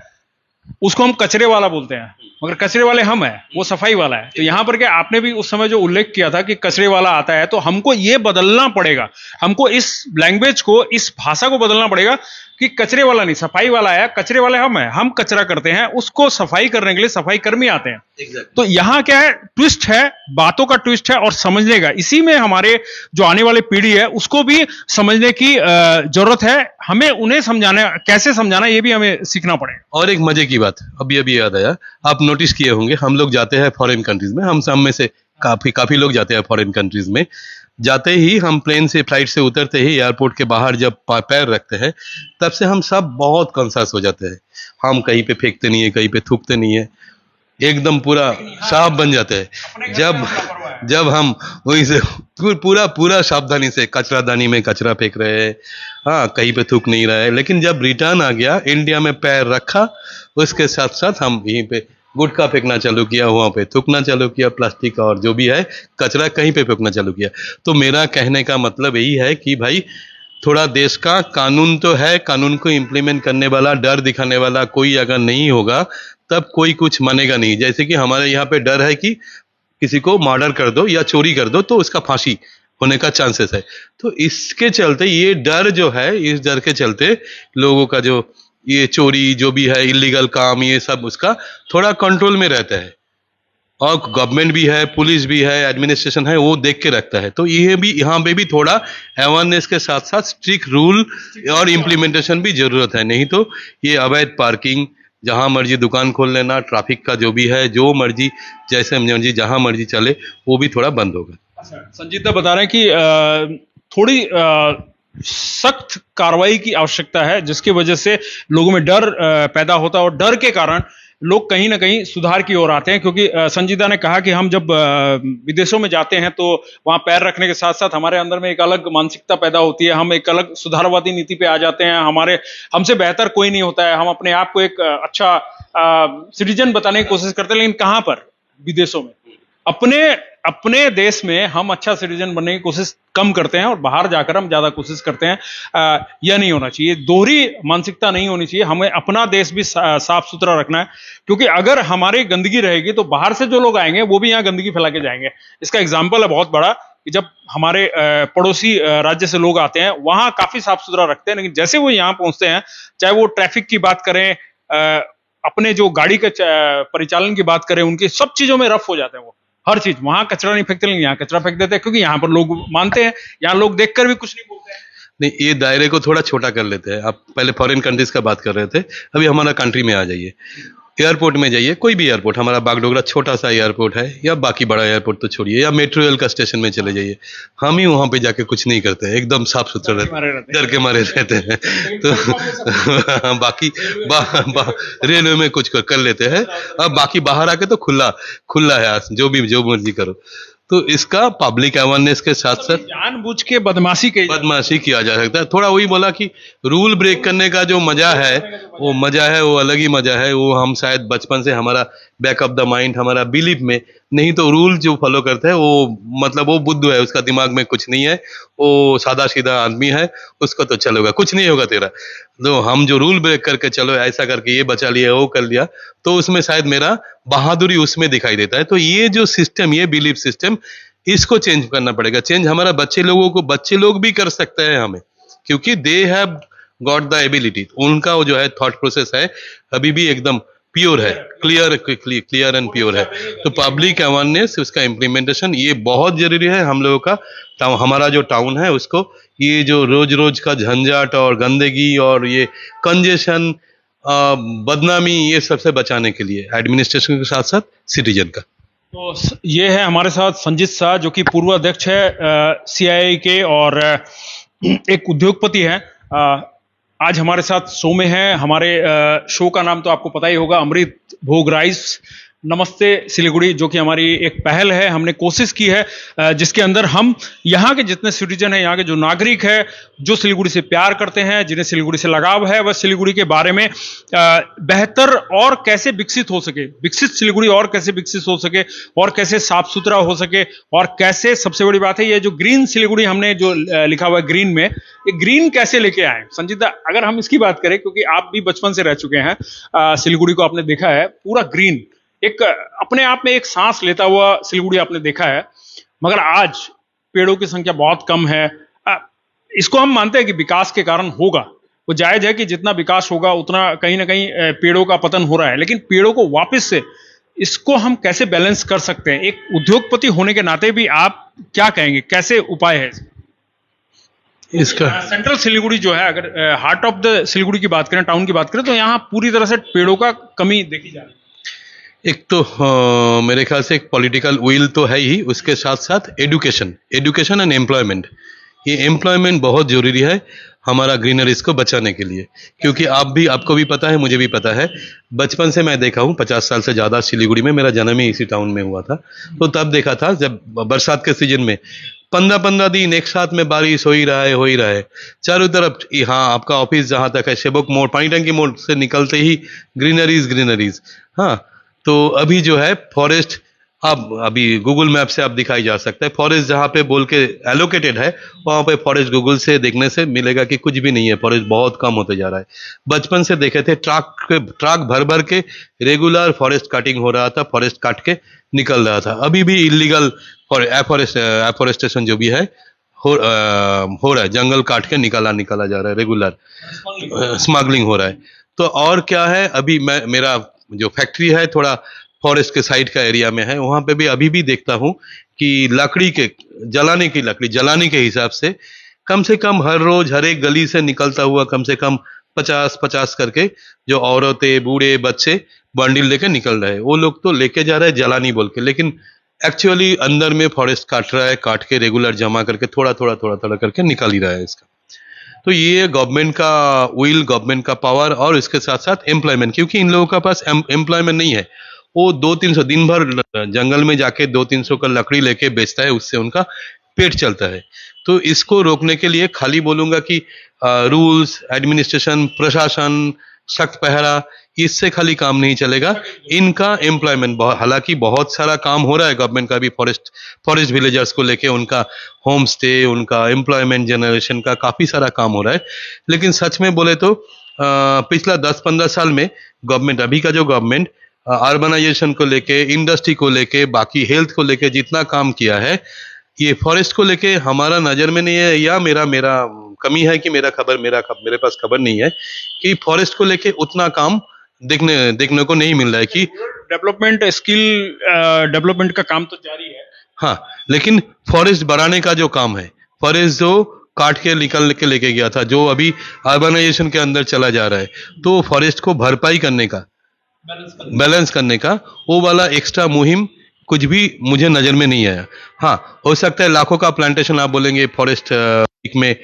उसको हम कचरे वाला बोलते हैं, मगर कचरे वाले हम हैं, वो सफाई वाला है। तो यहां पर क्या आपने भी उस समय जो उल्लेख किया था कि कचरे वाला आता है, तो हमको ये बदलना पड़ेगा, हमको इस लैंग्वेज को, इस भाषा को बदलना पड़ेगा कि कचरे वाला नहीं, सफाई वाला है, कचरे वाले हम हैं, हम कचरा करते हैं, उसको सफाई करने के लिए सफाई कर्मी आते हैं। तो यहां क्या है, ट्विस्ट है, बातों का ट्विस्ट है और समझने का, इसी में हमारे जो आने वाली पीढ़ी है उसको भी समझने की जरूरत है। हमें उन्हें समझाना, कैसे समझाना, ये भी हमें सीखना पड़ेगा। और एक मजे की बात अभी याद आया, आप नोटिस किए होंगे हम लोग जाते हैं फॉरेन कंट्रीज में, हम सब में से काफी लोग जाते हैं फॉरेन कंट्रीज में। जाते ही हम प्लेन से, फ्लाइट से उतरते ही एयरपोर्ट के बाहर जब पैर रखते हैं, तब से हम सब बहुत कॉन्शियस हो जाते हैं। हम कहीं पे फेंकते नहीं है, कहीं पे थूकते नहीं है, एकदम पूरा साफ बन जाते हैं। जब हम वहीं से पूरा सावधानी से कचरादानी में कचरा फेंक रहे हैं, हाँ कहीं पे थूक नहीं रहा है। लेकिन जब रिटर्न आ गया, इंडिया में पैर रखा, उसके साथ साथ हम यहीं पे गुटखा फेंकना चालू किया, वहाँ पे थूकना चालू किया, प्लास्टिक और जो भी है कचरा कहीं पे फेंकना चालू किया। तो मेरा कहने का मतलब यही है कि भाई थोड़ा देश का कानून तो है, कानून को इम्प्लीमेंट करने वाला, डर दिखाने वाला कोई अगर नहीं होगा तब कोई कुछ मानेगा नहीं। जैसे कि हमारे यहाँ पे डर है कि किसी को मर्डर कर दो या चोरी कर दो तो उसका फांसी होने का चांसेस है। तो इसके चलते ये डर जो है, इस डर के चलते लोगों का जो ये चोरी जो भी है, इलीगल काम, ये सब उसका थोड़ा कंट्रोल में रहता है। और गवर्नमेंट भी है, पुलिस भी है, एडमिनिस्ट्रेशन है, वो देख के रखता है। तो ये भी यहाँ पे भी थोड़ा अवेयरनेस के साथ साथ स्ट्रिक्ट रूल और इम्प्लीमेंटेशन भी जरूरत है। नहीं तो ये अवैध पार्किंग, जहां मर्जी दुकान खोल लेना, ट्रैफिक का जो भी है, जो मर्जी जैसे मर्जी जहां मर्जी चले, वो भी थोड़ा बंद होगा। संजीता बता रहे हैं कि थोड़ी सख्त कार्रवाई की आवश्यकता है, जिसकी वजह से लोगों में डर पैदा होता है और डर के कारण लोग कहीं ना कहीं सुधार की ओर आते हैं। क्योंकि संजीता ने कहा कि हम जब विदेशों में जाते हैं तो वहां पैर रखने के साथ साथ हमारे अंदर में एक अलग मानसिकता पैदा होती है, हम एक अलग सुधारवादी नीति पे आ जाते हैं, हमसे बेहतर कोई नहीं होता है, हम अपने आप को एक अच्छा सिटीजन बताने की कोशिश करते हैं। लेकिन कहां पर, विदेशों में। अपने देश में हम अच्छा सिटीजन बनने की कोशिश कम करते हैं और बाहर जाकर हम ज्यादा कोशिश करते हैं। यह नहीं होना चाहिए, दोहरी मानसिकता नहीं होनी चाहिए। हमें अपना देश भी साफ सुथरा रखना है, क्योंकि अगर हमारी गंदगी रहेगी तो बाहर से जो लोग आएंगे वो भी यहाँ गंदगी फैला के जाएंगे। इसका एग्जाम्पल है बहुत बड़ा कि जब हमारे पड़ोसी राज्य से लोग आते हैं, वहां काफी साफ सुथरा रखते हैं, लेकिन जैसे वो यहाँ पहुंचते हैं, चाहे वो ट्रैफिक की बात करें, अपने जो गाड़ी के परिचालन की बात करें, उनकी सब चीजों में रफ हो जाते हैं। वो हर चीज, वहां कचरा नहीं फेंकते, लेकिन यहाँ कचरा फेंक देते हैं, क्योंकि यहाँ पर लोग मानते हैं, यहाँ लोग देखकर भी कुछ नहीं बोलते हैं। नहीं, ये दायरे को थोड़ा छोटा कर लेते हैं। आप पहले फॉरेन कंट्रीज का बात कर रहे थे, अभी हमारा कंट्री में आ जाइए। एयरपोर्ट में जाइए, कोई भी एयरपोर्ट, हमारा बागडोगरा छोटा सा एयरपोर्ट है, या बाकी बड़ा एयरपोर्ट तो छोड़िए, या मेट्रो रेल का स्टेशन में चले जाइए, हम ही वहां पे जाके कुछ नहीं करते, एकदम साफ सुथरा रहते, डर के मारे रहते हैं। तो बाकी रेलवे में कुछ कर लेते हैं, अब बाकी बाहर आके तो खुला है, जो मर्जी करो। तो इसका पब्लिक अवेयरनेस के साथ साथ जानबूझ के बदमाशी किया जा सकता है। थोड़ा वही बोला कि रूल ब्रेक करने का जो मजा है, वो अलग ही मजा है। वो हम शायद बचपन से हमारा बैक ऑफ द माइंड, हमारा बिलीफ में, नहीं तो रूल जो फॉलो करते हैं वो मतलब वो बुद्धू है, उसका दिमाग में कुछ नहीं है, वो सादा सीधा आदमी है, उसको तो चलेगा, कुछ नहीं होगा तेरा। तो हम जो रूल ब्रेक करके चलो, ऐसा करके ये बचा लिया, वो कर लिया, तो उसमें शायद मेरा बहादुरी उसमें दिखाई देता है। तो ये जो सिस्टम, ये बिलीफ सिस्टम, इसको चेंज करना पड़ेगा। चेंज हमारा बच्चे लोग भी कर सकते हैं हमें, क्योंकि they have got the ability. उनका वो जो है थॉट प्रोसेस है अभी भी एकदम प्योर है, क्लियर एंड प्योर है। तो पब्लिक अवेयरनेस, उसका इम्प्लीमेंटेशन ये बहुत जरूरी है। हम लोगों का हमारा जो टाउन है उसको, ये जो रोज का झंझट और गंदगी और ये कंजेशन, बदनामी, ये सबसे बचाने के लिए एडमिनिस्ट्रेशन के साथ साथ सिटीजन का। तो ये है हमारे साथ संजीत शाह, जो कि पूर्व अध्यक्ष है CII के और एक उद्योगपति है। आज हमारे साथ शो में है। हमारे शो का नाम तो आपको पता ही होगा, अमृत भोग राइस। नमस्ते सिलीगुड़ी, जो कि हमारी एक पहल है, हमने कोशिश की है जिसके अंदर हम यहाँ के जितने सिटीजन हैं, यहाँ के जो नागरिक हैं, जो सिलीगुड़ी से प्यार करते हैं, जिन्हें सिलीगुड़ी से लगाव है, वह सिलीगुड़ी के बारे में बेहतर और कैसे विकसित हो सके, विकसित सिलीगुड़ी और कैसे विकसित हो सके, और कैसे साफ सुथरा हो सके, और कैसे, सबसे बड़ी बात है ये जो ग्रीन सिलीगुड़ी हमने जो लिखा हुआ है ग्रीन में, ये ग्रीन कैसे लेके आए संजीता, अगर हम इसकी बात करें, क्योंकि आप भी बचपन से रह चुके हैं सिलीगुड़ी को, आपने देखा है पूरा ग्रीन, एक अपने आप में एक सांस लेता हुआ सिलीगुड़ी आपने देखा है, मगर आज पेड़ों की संख्या बहुत कम है। इसको हम मानते हैं कि विकास के कारण होगा, वो जायज है कि जितना विकास होगा उतना कहीं ना कहीं पेड़ों का पतन हो रहा है, लेकिन पेड़ों को वापस से इसको हम कैसे बैलेंस कर सकते हैं? एक उद्योगपति होने के नाते भी आप क्या कहेंगे, कैसे उपाय है इसका? सेंट्रल सिलीगुड़ी जो है, अगर हार्ट ऑफ द सिलीगुड़ी की बात करें, टाउन की बात करें, तो यहाँ पूरी तरह से पेड़ों का कमी देखी जा रही है। एक तो मेरे ख्याल से एक पॉलिटिकल विल तो है ही, उसके साथ साथ एजुकेशन एंड एम्प्लॉयमेंट, ये एम्प्लॉयमेंट बहुत जरूरी है हमारा ग्रीनरीज को बचाने के लिए, क्योंकि आपको भी पता है, मुझे भी पता है, बचपन से मैं देखा हूँ, 50 साल से ज़्यादा सिलीगुड़ी में, मेरा जन्म ही इसी टाउन में हुआ था, तो तब देखा था जब बरसात के सीजन में 15-15 दिन एक साथ में बारिश हो ही रहा है चारों तरफ। हाँ, आपका ऑफिस जहाँ तक है, सेबक मोड़, पानी टंकी मोड़ से निकलते ही ग्रीनरीज। हाँ, तो अभी जो है फॉरेस्ट, अब अभी गूगल मैप से आप दिखाई जा सकता है, फॉरेस्ट जहाँ पे बोल के एलोकेटेड है, वहाँ पे फॉरेस्ट गूगल से देखने से मिलेगा कि कुछ भी नहीं है, फॉरेस्ट बहुत कम होते जा रहा है। बचपन से देखे थे ट्रक भर भर के रेगुलर फॉरेस्ट कटिंग हो रहा था, फॉरेस्ट काट के निकल रहा था। अभी भी इलीगल एफॉरेस्टेशन जो भी है हो रहा है, जंगल काट के निकाला जा रहा है, रेगुलर स्मगलिंग हो रहा है। तो और क्या है, अभी मेरा जो फैक्ट्री है थोड़ा फॉरेस्ट के साइड का एरिया में है, वहां पे भी अभी भी देखता हूँ कि जलाने के हिसाब से कम हर रोज हर एक गली से निकलता हुआ कम से कम 50-50 करके जो औरतें, बूढ़े, बच्चे बंडल लेके निकल रहे हैं। वो लोग तो लेके जा रहे हैं जलानी बोल के, लेकिन एक्चुअली अंदर में फॉरेस्ट काट रहा है, काट के रेगुलर जमा करके थोड़ा करके निकाल ही रहा है इसका। तो ये गवर्नमेंट का विल, गवर्नमेंट का पावर, और इसके साथ साथ एम्प्लॉयमेंट, क्योंकि इन लोगों के पास एम्प्लॉयमेंट नहीं है, वो 200-300 दिन भर जंगल में जाके 200-300 का लकड़ी लेके बेचता है, उससे उनका पेट चलता है। तो इसको रोकने के लिए खाली बोलूंगा कि रूल्स, एडमिनिस्ट्रेशन, प्रशासन, सख्त पहरा, इससे खाली काम नहीं चलेगा, इनका एम्प्लॉयमेंट, हालांकि बहुत सारा काम हो रहा है गवर्नमेंट का भी फॉरेस्ट विलेजर्स को लेके, उनका होम स्टे, उनका एम्प्लॉयमेंट जनरेशन का काफी सारा काम हो रहा है। लेकिन सच में बोले तो पिछला 10-15 साल में गवर्नमेंट, अभी का जो गवर्नमेंट अर्बनाइजेशन को लेके, इंडस्ट्री को लेके, बाकी हेल्थ को लेके जितना काम किया है, ये फॉरेस्ट को लेके हमारा नजर में नहीं है, या मेरा कमी है कि मेरे पास खबर नहीं है कि फॉरेस्ट को लेके उतना काम देखने को नहीं मिल रहा है कि डेवलपमेंट का काम तो जारी है। हाँ, लेकिन फॉरेस्ट बढ़ाने का जो काम है, फॉरेस्ट जो काट के निकल के लेके गया था, जो अभी अर्बनाइजेशन के अंदर चला जा रहा है, तो फॉरेस्ट को भरपाई करने का, बैलेंस करने का वो वाला एक्स्ट्रा मुहिम कुछ भी मुझे नजर में नहीं आया। हाँ, हो सकता है लाखों का प्लांटेशन आप बोलेंगे फॉरेस्ट में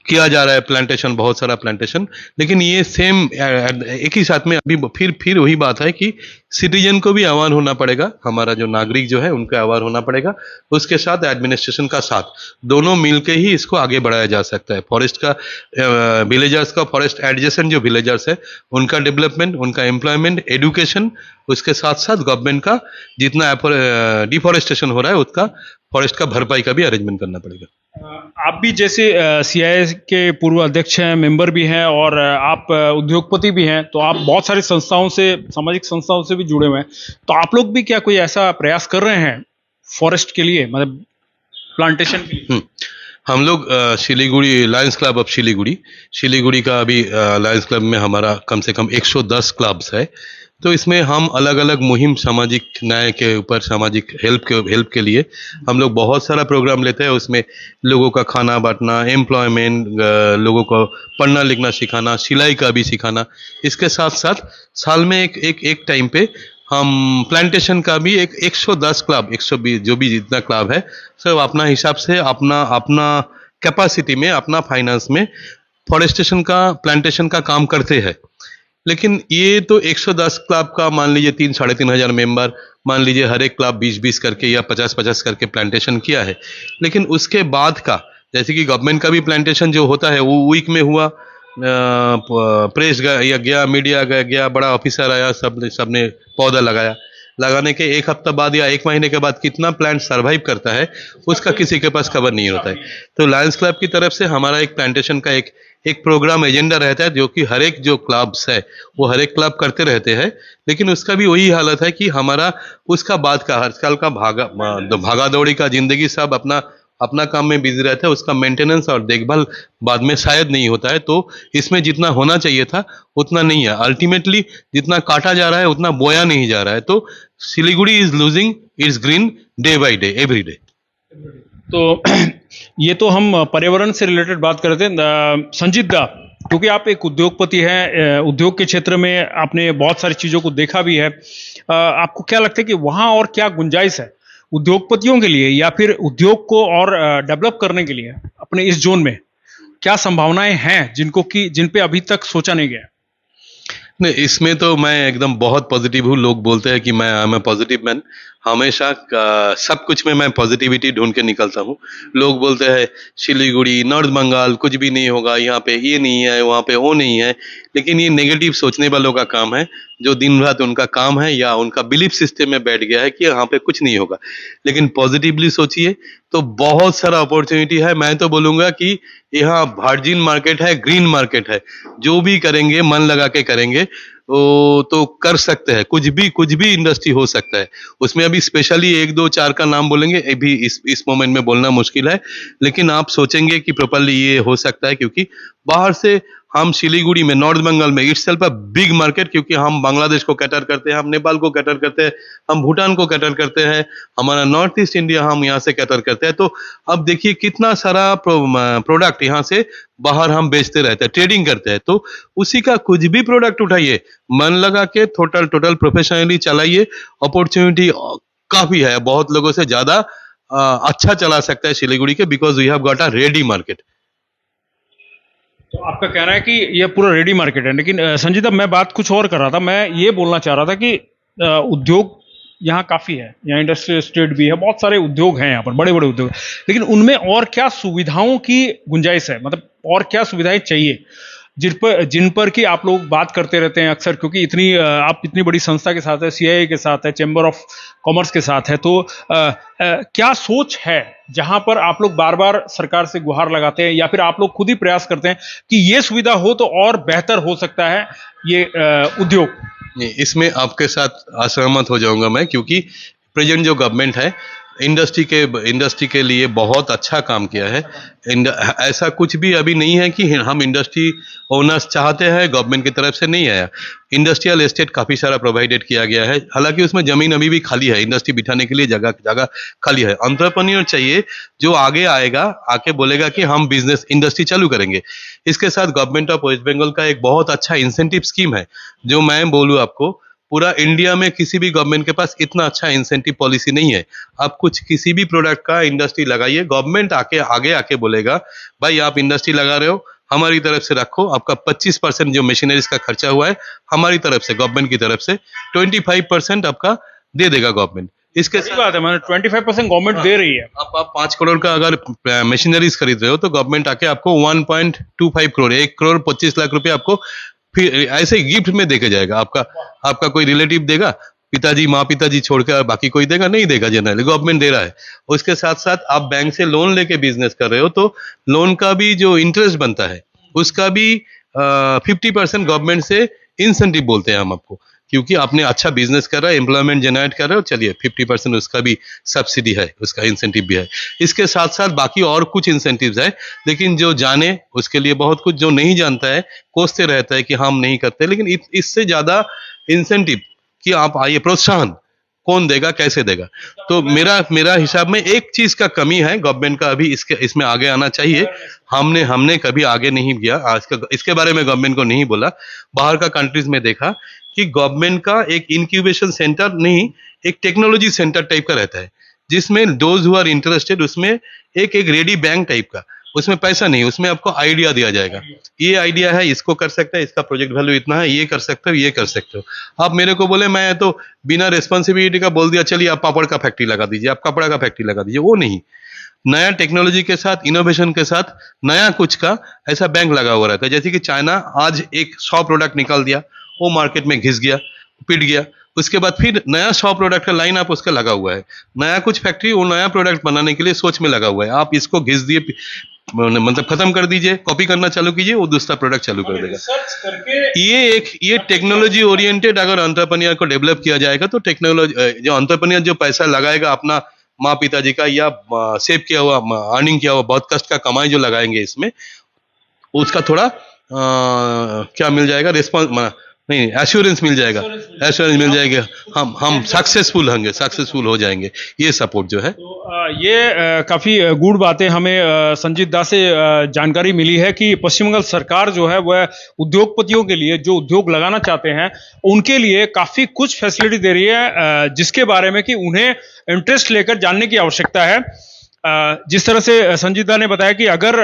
किया जा रहा है, प्लांटेशन, बहुत सारा प्लांटेशन, लेकिन ये सेम एक ही साथ में अभी फिर वही बात है कि सिटीजन को भी अवेयर होना पड़ेगा, हमारा जो नागरिक जो है उनको अवेयर होना पड़ेगा, उसके साथ एडमिनिस्ट्रेशन का साथ, दोनों मिलके ही इसको आगे बढ़ाया जा सकता है। फॉरेस्ट का विलेजर्स का, फॉरेस्ट एडजेसेंट जो विलेजर्स है उनका डेवलपमेंट, उनका एम्प्लॉयमेंट, एजुकेशन, उसके साथ साथ गवर्नमेंट का जितना डिफॉरेस्टेशन हो रहा है उसका, फॉरेस्ट का भरपाई का भी अरेंजमेंट करना पड़ेगा। आप भी जैसे सीआईए के पूर्व अध्यक्ष हैं, मेंबर भी हैं, और आप उद्योगपति भी हैं, तो आप बहुत सारी संस्थाओं से, सामाजिक संस्थाओं से भी जुड़े हुए हैं, तो आप लोग भी क्या कोई ऐसा प्रयास कर रहे हैं फॉरेस्ट के लिए, मतलब प्लांटेशन के लिए? हम लोग Siliguri Lions club of Siliguri का अभी लायंस क्लब में हमारा कम से कम 110 क्लब्स है। तो इसमें हम अलग अलग मुहिम, सामाजिक न्याय के ऊपर, सामाजिक हेल्प के लिए हम लोग बहुत सारा प्रोग्राम लेते हैं। उसमें लोगों का खाना बांटना, एम्प्लॉयमेंट, लोगों को पढ़ना लिखना सिखाना, सिलाई का भी सिखाना। इसके साथ साथ साल में एक टाइम पे हम प्लांटेशन का भी 110 क्लब, 120 जो भी जितना क्लब है, सब अपना हिसाब से, अपना कैपेसिटी में, अपना फाइनेंस में फॉरेस्टेशन का, प्लांटेशन का काम करते हैं। लेकिन ये तो 110 क्लब का मान लीजिए 3-3,500 मेंबर, मान लीजिए हर एक क्लब 20-20 करके या 50-50 करके प्लांटेशन किया है। लेकिन उसके बाद का, जैसे कि गवर्नमेंट का भी प्लांटेशन जो होता है वो वीक में हुआ, प्रेस गया, मीडिया गया, बड़ा ऑफिसर आया, सबने पौधा लगाया। लगाने के एक हफ्ता बाद या एक महीने के बाद कितना प्लांट सरवाइव करता है उसका किसी के पास खबर नहीं होता है। तो लायंस क्लब की तरफ से हमारा एक प्लांटेशन का एक प्रोग्राम एजेंडा रहता है, जो कि हर एक जो क्लब्स है वो हर एक क्लब करते रहते हैं। लेकिन उसका भी वही हालत है कि हमारा उसका बाद का हर साल का भागा दौड़ी का जिंदगी, सब अपना अपना काम में बिजी रहता है, उसका मेंटेनेंस और देखभाल बाद में शायद नहीं होता है। तो इसमें जितना होना चाहिए था उतना नहीं है। अल्टीमेटली जितना काटा जा रहा है उतना बोया नहीं जा रहा है। तो Siliguri is losing its green day by day, every day. तो ये तो हम पर्यावरण से रिलेटेड बात कर रहे थे। संजीत दा, क्योंकि आप एक उद्योगपति हैं, उद्योग के क्षेत्र में आपने बहुत सारी चीज़ों को देखा भी है, आपको क्या लगता है कि वहाँ और क्या गुंजाइश है उद्योगपतियों के लिए, या फिर उद्योग को और डेवलप करने के लिए अपने इस जोन में क्या संभावनाएं हैं जिन पे अभी तक सोचा नहीं गया? नहीं, इसमें तो मैं एकदम बहुत पॉजिटिव हूँ। लोग बोलते हैं कि मैं आई एम पॉजिटिव मैन। हमेशा सब कुछ में मैं पॉजिटिविटी ढूंढ के निकलता हूँ। लोग बोलते हैं सिलीगुड़ी, नॉर्थ बंगाल कुछ भी नहीं होगा, यहाँ पे ये नहीं है, वहाँ पे वो नहीं है। लेकिन ये नेगेटिव सोचने वालों का काम है, जो दिन रात उनका काम है या उनका बिलीफ सिस्टम में बैठ गया है कि यहाँ पे कुछ नहीं होगा। लेकिन पॉजिटिवली सोचिए तो बहुत सारा अपॉर्चुनिटी है। मैं तो बोलूंगा कि यहाँ वर्जिन मार्केट है, ग्रीन मार्केट है। जो भी करेंगे, मन लगा के करेंगे, वो तो कर सकते हैं। कुछ भी इंडस्ट्री हो सकता है उसमें। अभी स्पेशली 1-2-4 का नाम बोलेंगे, अभी इस मोमेंट में बोलना मुश्किल है। लेकिन आप सोचेंगे कि प्रॉपरली ये हो सकता है, क्योंकि बाहर से हम सिलीगुड़ी में, नॉर्थ बंगाल में, it's self a big market, क्योंकि हम बांग्लादेश को कैटर करते हैं, हम नेपाल को कैटर करते हैं, हम भूटान को कैटर करते हैं, हमारा नॉर्थ ईस्ट इंडिया हम यहाँ से कैटर करते हैं। तो अब देखिए कितना सारा प्रोडक्ट यहाँ से बाहर हम बेचते रहते हैं, ट्रेडिंग करते हैं। तो उसी का कुछ भी प्रोडक्ट उठाइए, मन लगा के टोटल प्रोफेशनली चलाइए। अपॉर्चुनिटी काफी है, बहुत लोगों से ज्यादा अच्छा चला सकता है सिलीगुड़ी के, because we have got a ready market. तो आपका कहना है कि ये पूरा रेडी मार्केट है। लेकिन संजीता, मैं बात कुछ और कर रहा था। मैं ये बोलना चाह रहा था कि उद्योग यहाँ काफ़ी है, यहाँ इंडस्ट्रियल एस्टेट भी है, बहुत सारे उद्योग हैं यहाँ पर, बड़े बड़े उद्योग। लेकिन उनमें और क्या सुविधाओं की गुंजाइश है, मतलब और क्या सुविधाएं चाहिए जिन पर कि आप लोग बात करते रहते हैं अक्सर, क्योंकि आप इतनी बड़ी संस्था के साथ है, सीआईआई के साथ है, चैम्बर ऑफ कॉमर्स के साथ है। तो क्या सोच है जहां पर आप लोग बार बार सरकार से गुहार लगाते हैं, या फिर आप लोग खुद ही प्रयास करते हैं कि ये सुविधा हो तो और बेहतर हो सकता है ये उद्योग? नहीं, इसमें आपके साथ असहमत हो जाऊंगा मैं, क्योंकि प्रेजेंट जो गवर्नमेंट है इंडस्ट्री के लिए बहुत अच्छा काम किया है। ऐसा कुछ भी अभी नहीं है कि हम इंडस्ट्री ओनर्स चाहते हैं, गवर्नमेंट की तरफ से नहीं आया। इंडस्ट्रियल एस्टेट काफी सारा प्रोवाइडेड किया गया है, हालांकि उसमें जमीन अभी भी खाली है, इंडस्ट्री बिठाने के लिए जगह खाली है। एंटरप्रेन्योर चाहिए जो आगे आएगा, आके बोलेगा कि हम बिजनेस इंडस्ट्री चालू करेंगे। इसके साथ गवर्नमेंट ऑफ वेस्ट बंगाल का एक बहुत अच्छा इंसेंटिव स्कीम है, जो मैं बोलूँ आपको पूरा इंडिया में किसी भी गवर्नमेंट के पास इतना अच्छा इंसेंटिव पॉलिसी नहीं है। आप किसी भी प्रोडक्ट का इंडस्ट्री लगाइए, गवर्नमेंट आगे आके बोलेगा भाई आप इंडस्ट्री लगा रहे हो, हमारी तरफ से रखो, आपका 25% जो मशीनरीज का खर्चा हुआ है हमारी तरफ से, गवर्नमेंट की तरफ से 25% आपका दे देगा गवर्नमेंट। इसके सही बात है, मैंने 25% गवर्नमेंट दे रही है। आप 5 करोड़ का अगर मशीनरीज खरीद रहे हो तो गवर्नमेंट आके आपको 1.25 करोड़, 1 करोड़ 25 लाख रुपए आपको फिर ऐसे गिफ्ट में देके जाएगा। आपका कोई रिलेटिव देगा, पिताजी माँ पिताजी छोड़कर, और बाकी कोई देगा नहीं देगा, जनरली गवर्नमेंट दे रहा है। उसके साथ साथ आप बैंक से लोन लेके बिजनेस कर रहे हो तो लोन का भी जो इंटरेस्ट बनता है उसका भी 50% गवर्नमेंट से इंसेंटिव बोलते हैं हम आपको, क्योंकि आपने अच्छा बिजनेस कर रहा है, एम्प्लॉयमेंट जनरेट कर रहे हो, चलिए 50% उसका भी सब्सिडी है, उसका इंसेंटिव भी है। इसके साथ साथ बाकी और कुछ इंसेंटिव्स है, लेकिन जो जाने उसके लिए बहुत कुछ, जो नहीं जानता है कोसते रहता है कि हम नहीं करते। लेकिन इससे ज्यादा इंसेंटिव कि आप आइए, प्रोत्साहन कौन देगा, कैसे देगा। तो मेरा हिसाब में एक चीज का कमी है गवर्नमेंट का, अभी इसमें आगे आना चाहिए। हमने कभी आगे नहीं किया, इसके बारे में गवर्नमेंट को नहीं बोला। बाहर का कंट्रीज में देखा कि गवर्नमेंट का एक इंक्यूबेशन सेंटर नहीं, एक टेक्नोलॉजी सेंटर टाइप का रहता है, जिसमें दोज हु आर इंटरेस्टेड, उसमें एक रेडी बैंक टाइप का उसमें पैसा नहीं, उसमें आपको आइडिया दिया जाएगा। ये आइडिया है, इसको कर सकते हैं, इसका प्रोजेक्ट वैल्यू इतना है, ये कर सकते हो, ये कर सकते हो। आप मेरे को बोले, मैं तो बिना रिस्पॉन्सिबिलिटी का बोल दिया चलिए आप पापड़ का फैक्ट्री लगा दीजिए, आप कपड़ा का फैक्ट्री लगा दीजिए, वो नहीं। नया टेक्नोलॉजी के साथ, इनोवेशन के साथ, नया कुछ का ऐसा बैंक लगा हुआ रहता है। जैसे कि चाइना आज एक 100 प्रोडक्ट निकाल दिया, वो मार्केट में घिस गया, पिट गया, उसके बाद फिर नया 100 प्रोडक्ट का लाइन आप उसका लगा हुआ है। नया कुछ फैक्ट्री वो नया प्रोडक्ट बनाने के लिए सोच में लगा हुआ है। आप इसको घिस दिए, मतलब खत्म कर दीजिए, कॉपी करना चालू कीजिए, वो दूसरा प्रोडक्ट चालू कर देगा। रिसर्च करके ये टेक्नोलॉजी ओरिएंटेड अगर एंटरप्रेन्योर को डेवलप किया जाएगा तो टेक्नोलॉजी, जो एंटरप्रेन्योर जो पैसा लगाएगा अपना माँ पिताजी का या सेव किया हुआ, अर्निंग किया हुआ बहुत कष्ट का कमाई जो लगाएंगे इसमें, उसका थोड़ा क्या मिल जाएगा, रिस्पॉन्स नहीं, एश्योरेंस मिल जाएगा, एश्योरेंस मिल जाएगा, हम सक्सेसफुल हो जाएंगे, ये सपोर्ट जो है। तो ये काफी गूढ़ बातें हमें संजीत दा से जानकारी मिली है कि पश्चिम बंगाल सरकार जो है वह उद्योगपतियों के लिए, जो उद्योग लगाना चाहते हैं उनके लिए काफी कुछ फैसिलिटी दे रही है, जिसके बारे में कि उन्हें इंटरेस्ट लेकर जानने की आवश्यकता है। जिस तरह से संजीत दा ने बताया कि अगर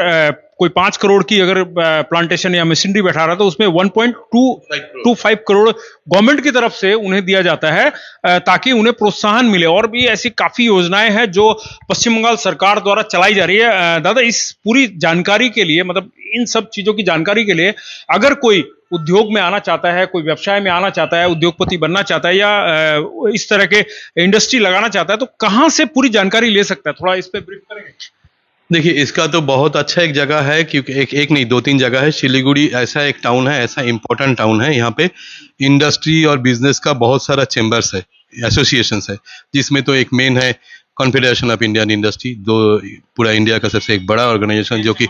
कोई 5 करोड़ की अगर प्लांटेशन या मशीनरी बैठा रहा है तो उसमें 1.225 करोड़ गवर्नमेंट की तरफ से उन्हें दिया जाता है, ताकि उन्हें प्रोत्साहन मिले। और भी ऐसी काफी योजनाएं हैं जो पश्चिम बंगाल सरकार द्वारा चलाई जा रही है। दादा, इस पूरी जानकारी के लिए, मतलब इन सब चीजों की जानकारी के लिए, अगर कोई उद्योग में आना चाहता है, कोई व्यवसाय में आना चाहता है, उद्योगपति बनना चाहता है या इस तरह के इंडस्ट्री लगाना चाहता है, तो कहां से पूरी जानकारी ले सकता है? थोड़ा इस पे ब्रीफ करेंगे। देखिए, इसका तो बहुत अच्छा एक जगह है, क्योंकि एक नहीं 2-3 जगह है। सिलीगुड़ी ऐसा एक टाउन है, ऐसा इंपॉर्टेंट टाउन है, यहाँ पे इंडस्ट्री और बिजनेस का बहुत सारा चेंबर्स है, एसोसिएशंस है, जिसमें तो एक मेन है कॉन्फेडरेशन ऑफ इंडियन इंडस्ट्री, दो पूरा इंडिया का सबसे एक बड़ा ऑर्गेनाइजेशन, जो कि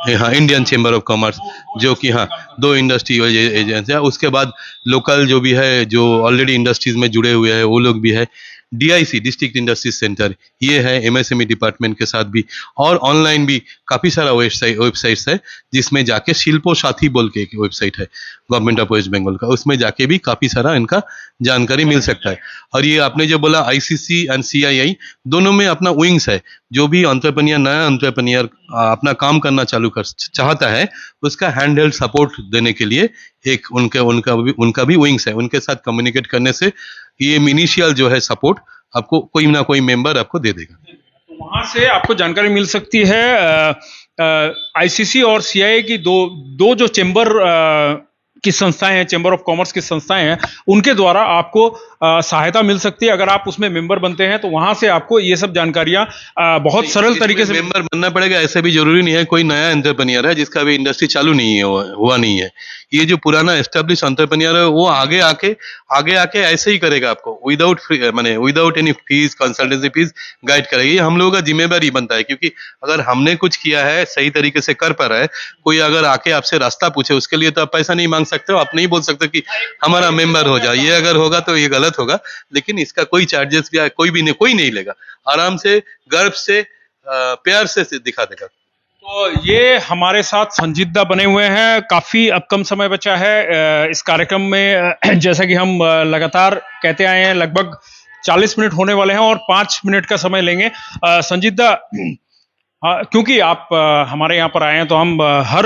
हाँ इंडियन चेंबर ऑफ कॉमर्स, जो कि हाँ 2 इंडस्ट्री एजेंसी है। उसके बाद लोकल जो भी है, जो ऑलरेडी इंडस्ट्रीज में जुड़े हुए हैं, वो लोग भी है। DIC, डिस्ट्रिक्ट इंडस्ट्री सेंटर, ये है MSME डिपार्टमेंट के साथ भी, और ऑनलाइन भी काफ़ी सारा वेबसाइट्स है, जिसमें जाके शिल्पो साथी बोल के एक वेबसाइट है गवर्नमेंट ऑफ वेस्ट बंगाल का, उसमें जाके भी काफ़ी सारा इनका जानकारी मिल सकता है। और ये आपने जो बोला ICC एंड CII, दोनों में अपना विंग्स है। जो भी एंटरप्रेन्योर, नया एंटरप्रेन्योर अपना काम करना चालू कर चाहता है, उसका हैंड हेल्ड सपोर्ट देने के लिए एक उनका भी विंग्स है। उनके साथ कम्युनिकेट करने से ये इनिशियल जो है सपोर्ट आपको कोई ना कोई मेंबर आपको दे देगा। तो वहां से आपको जानकारी मिल सकती है। ICC और CII की दो जो चेंबर की संस्थाएं हैं, चेंबर ऑफ कॉमर्स की संस्थाएं हैं, उनके द्वारा आपको सहायता मिल सकती है। अगर आप उसमें मेंबर बनते हैं तो वहां से आपको ये सब जानकारियां बहुत सरल तरीके से मेंबर बनना पड़ेगा। ऐसा भी जरूरी नहीं है कोई नया एंटरप्रेन्योर है जिसका भी इंडस्ट्री चालू नहीं है, हुआ नहीं है, ये जो पुराना एस्टेब्लिश एंटरप्रेन्योर है वो आगे आके ऐसे ही करेगा आपको, without any fees, consultancy fees guide करेगा। ये हम लोगों का जिम्मेदारी बनता है, क्योंकि अगर हमने कुछ किया है, सही तरीके से कर पा रहा है, कोई अगर आके आपसे रास्ता पूछे, उसके लिए तो आप पैसा नहीं मांग सकते हो, आप नहीं बोल सकते कि हमारा मेंबर हो जाए। ये अगर होगा तो ये गलत होगा, लेकिन इसका कोई चार्जेस भी कोई नहीं लेगा, आराम से, गर्व से, प्यार से दिखा देगा। तो ये हमारे साथ संजीत दा बने हुए हैं। काफी अब कम समय बचा है इस कार्यक्रम में। जैसा कि हम लगातार कहते आए हैं, लगभग 40 मिनट होने वाले हैं और 5 मिनट का समय लेंगे। संजीत दा, क्योंकि आप हमारे यहाँ पर आए हैं तो हम हर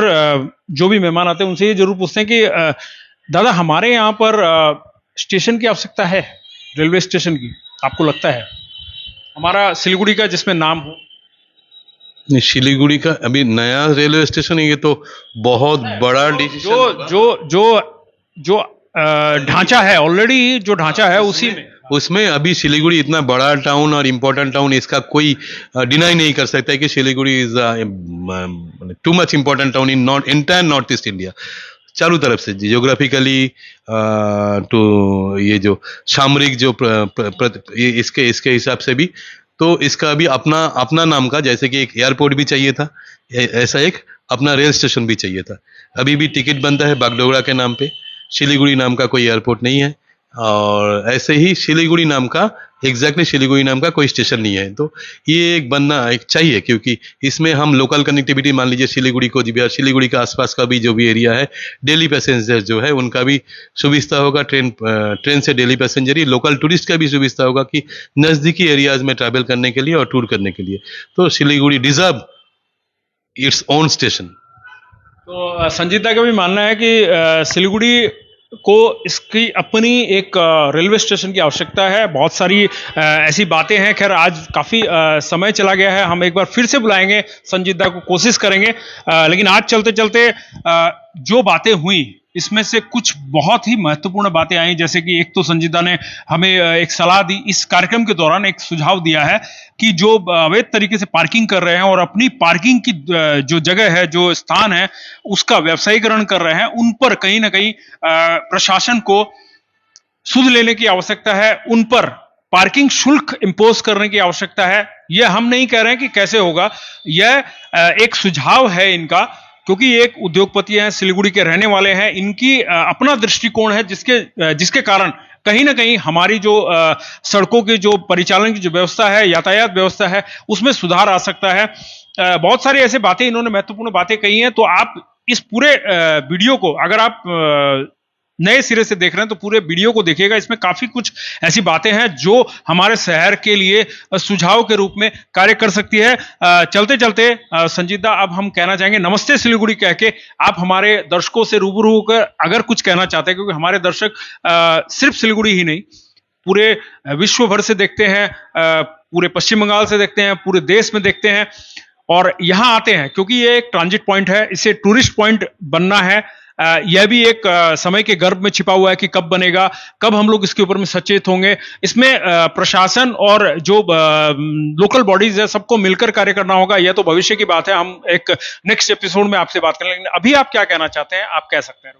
जो भी मेहमान आते हैं उनसे ये जरूर पूछते हैं कि दादा, हमारे यहाँ पर स्टेशन की आवश्यकता है, रेलवे स्टेशन की, आपको लगता है? हमारा सिलीगुड़ी का जिसमें नाम हो। सिलीगुड़ी का अभी नया रेलवे स्टेशन है, ये तो बहुत बड़ा डिसीजन। जो ढांचा है, ऑलरेडी जो ढांचा है उसमें अभी सिलीगुड़ी इतना बड़ा टाउन और इम्पोर्टेंट टाउन, इसका कोई डिनाई नहीं कर सकता है कि Siliguri is too much important town in entire north east India. चारों तरफ से जियोग्राफिकली टू ये जो सामरिक जो इसके हिसाब से भी, तो इसका अभी अपना नाम का, जैसे कि एक एयरपोर्ट भी चाहिए था, ऐसा एक अपना रेल स्टेशन भी चाहिए था। अभी भी टिकट बनता है बागडोगरा के नाम पे, सिलीगुड़ी नाम का कोई एयरपोर्ट नहीं है, और ऐसे ही सिलीगुड़ी नाम का सिलीगुड़ी नाम का कोई स्टेशन नहीं है। तो ये एक बनना एक चाहिए, क्योंकि इसमें हम लोकल कनेक्टिविटी, मान लीजिए सिलीगुड़ी को भी, सिलीगुड़ी के आसपास का भी जो भी एरिया है, डेली पैसेंजर जो है उनका भी सुविधा होगा, ट्रेन से डेली पैसेंजर ही, लोकल टूरिस्ट का भी सुविधा होगा कि नज़दीकी एरियाज में ट्रैवल करने के लिए और टूर करने के लिए। तो Siliguri deserve its own station. तो संजीता का भी मानना है कि सिलीगुड़ी को इसकी अपनी एक रेलवे स्टेशन की आवश्यकता है। बहुत सारी ऐसी बातें हैं। खैर आज काफ़ी समय चला गया है, हम एक बार फिर से बुलाएंगे संजीता को, कोशिश करेंगे। लेकिन आज चलते चलते जो बातें हुई इसमें से कुछ बहुत ही महत्वपूर्ण बातें आई, जैसे कि एक तो संजीता ने हमें एक सलाह दी, इस कार्यक्रम के दौरान एक सुझाव दिया है कि जो अवैध तरीके से पार्किंग कर रहे हैं और अपनी पार्किंग की जो जगह है, जो स्थान है, उसका व्यवसायीकरण कर रहे हैं, उन पर कहीं ना कहीं प्रशासन को सुध लेने की आवश्यकता है, उन पर पार्किंग शुल्क इंपोज करने की आवश्यकता है। यह हम नहीं कह रहे हैं कि कैसे होगा, यह एक सुझाव है इनका, क्योंकि ये एक उद्योगपति हैं, सिलीगुड़ी के रहने वाले हैं, इनकी अपना दृष्टिकोण है जिसके कारण कहीं ना कहीं हमारी जो सड़कों की जो परिचालन की जो व्यवस्था है, यातायात व्यवस्था है, उसमें सुधार आ सकता है। बहुत सारी ऐसे बातें इन्होंने महत्वपूर्ण बातें कही हैं। तो आप इस पूरे वीडियो को अगर आप नए सिरे से देख रहे हैं तो पूरे वीडियो को देखिएगा, इसमें काफी कुछ ऐसी बातें हैं जो हमारे शहर के लिए सुझाव के रूप में कार्य कर सकती है। चलते चलते संजीता, अब हम कहना चाहेंगे नमस्ते सिलीगुड़ी कह के आप हमारे दर्शकों से रूबरू होकर अगर कुछ कहना चाहते हैं, क्योंकि हमारे दर्शक सिर्फ सिलीगुड़ी ही नहीं पूरे विश्व भर से देखते हैं, पूरे पश्चिम बंगाल से देखते हैं, पूरे देश में देखते हैं और यहाँ आते हैं, क्योंकि ये एक ट्रांजिट पॉइंट है, इसे टूरिस्ट पॉइंट बनना है। यह भी एक समय के गर्भ में छिपा हुआ है कि कब बनेगा, कब हम लोग इसके ऊपर में सचेत होंगे। इसमें प्रशासन और जो लोकल बॉडीज है सबको मिलकर कार्य करना होगा। यह तो भविष्य की बात है, हम एक नेक्स्ट एपिसोड में आपसे बात करेंगे। अभी आप क्या कहना चाहते हैं, आप कह सकते हैं।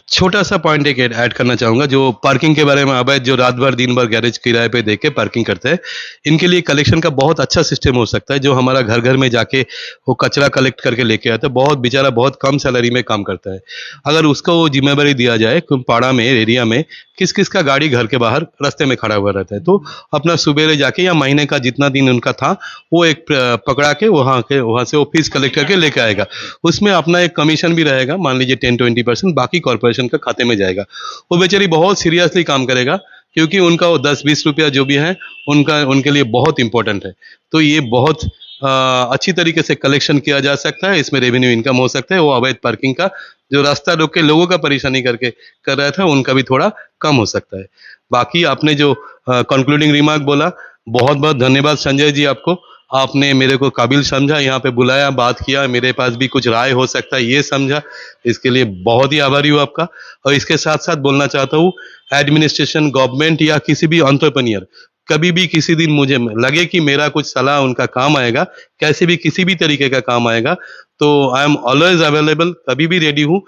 छोटा सा पॉइंट एक ऐड करना चाहूंगा, जो पार्किंग के बारे में अवैध जो रात भर दिन भर गैरेज किराए पे देके पार्किंग करते हैं, इनके लिए कलेक्शन का बहुत अच्छा सिस्टम हो सकता है। जो हमारा घर घर में जाके वो कचरा कलेक्ट करके लेके आता है, बहुत बेचारा बहुत कम सैलरी में काम करता है। अगर उसको वो जिम्मेदारी दिया जाए, पाड़ा में एरिया में किस किस का गाड़ी घर के बाहर रास्ते में खड़ा हुआ रहता है, तो अपना सुबेरे जाके या महीने का जितना दिन उनका था वो एक पकड़ा के वहाँ से वो फीस कलेक्ट करके लेके आएगा। उसमें अपना एक कमीशन भी रहेगा, मान लीजिए 10-20%, बाकी कॉर्पोरेशन का खाते में जाएगा। वो बेचारी बहुत सीरियसली काम करेगा, क्योंकि उनका वो 10-20 रुपया जो भी है उनके लिए बहुत इंपॉर्टेंट है। तो ये बहुत अच्छी तरीके से कलेक्शन किया जा सकता है, इसमें रेवेन्यू इनकम हो सकता है। वो अवैध पार्किंग का जो रास्ता रोक के लोगों का परेशानी करके कर रहा था, उनका भी थोड़ा कम हो सकता है। बाकी आपने जो कंक्लूडिंग रिमार्क बोला, बहुत बहुत धन्यवाद संजय जी आपको। आपने मेरे को काबिल समझा, यहाँ पे बुलाया, बात किया, मेरे पास भी कुछ राय हो सकता है ये समझा, इसके लिए बहुत ही आभारी हूँ आपका। और इसके साथ साथ बोलना चाहता हूँ, एडमिनिस्ट्रेशन, गवर्नमेंट या किसी भी एंटरप्रेन्योर, कभी भी किसी दिन मुझे लगे कि मेरा कुछ सलाह उनका काम आएगा, कैसे भी किसी भी तरीके का काम आएगा, तो आई एम ऑलवेज अवेलेबल, कभी भी रेडी हूँ,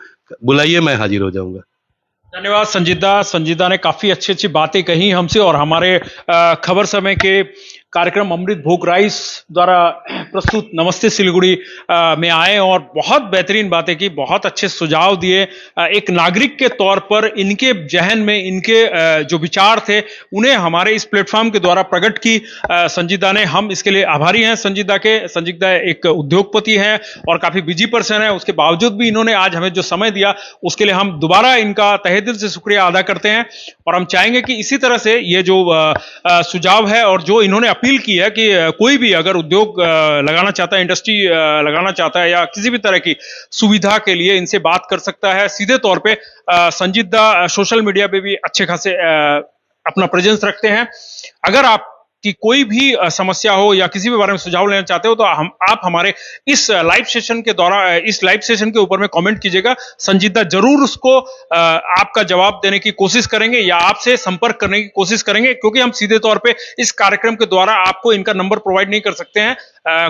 बुलाइए, मैं हाजिर हो जाऊंगा। धन्यवाद संजीता। संजीता ने काफी अच्छी अच्छी बातें कही हमसे और हमारे खबर समय के कार्यक्रम अमृत भोग राइस द्वारा प्रस्तुत नमस्ते सिलीगुड़ी में आए और बहुत बेहतरीन बातें की, बहुत अच्छे सुझाव दिए। एक नागरिक के तौर पर इनके जहन में इनके जो विचार थे उन्हें हमारे इस प्लेटफॉर्म के द्वारा प्रकट की संजीता ने। हम इसके लिए आभारी हैं संजीता के। संजीता एक उद्योगपति हैं और काफी बिजी पर्सन है, उसके बावजूद भी इन्होंने आज हमें जो समय दिया उसके लिए हम दोबारा इनका तहे दिल से शुक्रिया अदा करते हैं। और हम चाहेंगे कि इसी तरह से ये जो सुझाव है और जो इन्होंने अपील की है कि कोई भी अगर उद्योग लगाना चाहता है, इंडस्ट्री लगाना चाहता है या किसी भी तरह की सुविधा के लिए इनसे बात कर सकता है सीधे तौर पे। संजीता सोशल मीडिया पे भी अच्छे खासे अपना प्रेजेंस रखते हैं। अगर आप कि कोई भी समस्या हो या किसी भी बारे में सुझाव लेना चाहते हो तो आप हमारे इस लाइव सेशन के दौरान, इस लाइव सेशन के ऊपर में कमेंट कीजिएगा। संजीता जरूर उसको आपका जवाब देने की कोशिश करेंगे या आपसे संपर्क करने की कोशिश करेंगे, क्योंकि हम सीधे तौर पे इस कार्यक्रम के द्वारा आपको इनका नंबर प्रोवाइड नहीं कर सकते हैं,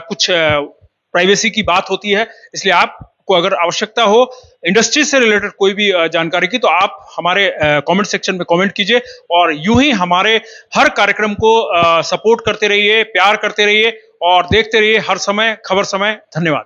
कुछ प्राइवेसी की बात होती है। इसलिए आपको अगर आवश्यकता हो इंडस्ट्री से रिलेटेड कोई भी जानकारी की तो आप हमारे कमेंट सेक्शन में कमेंट कीजिए और यूं ही हमारे हर कार्यक्रम को सपोर्ट करते रहिए, प्यार करते रहिए और देखते रहिए हर समय खबर समय। धन्यवाद।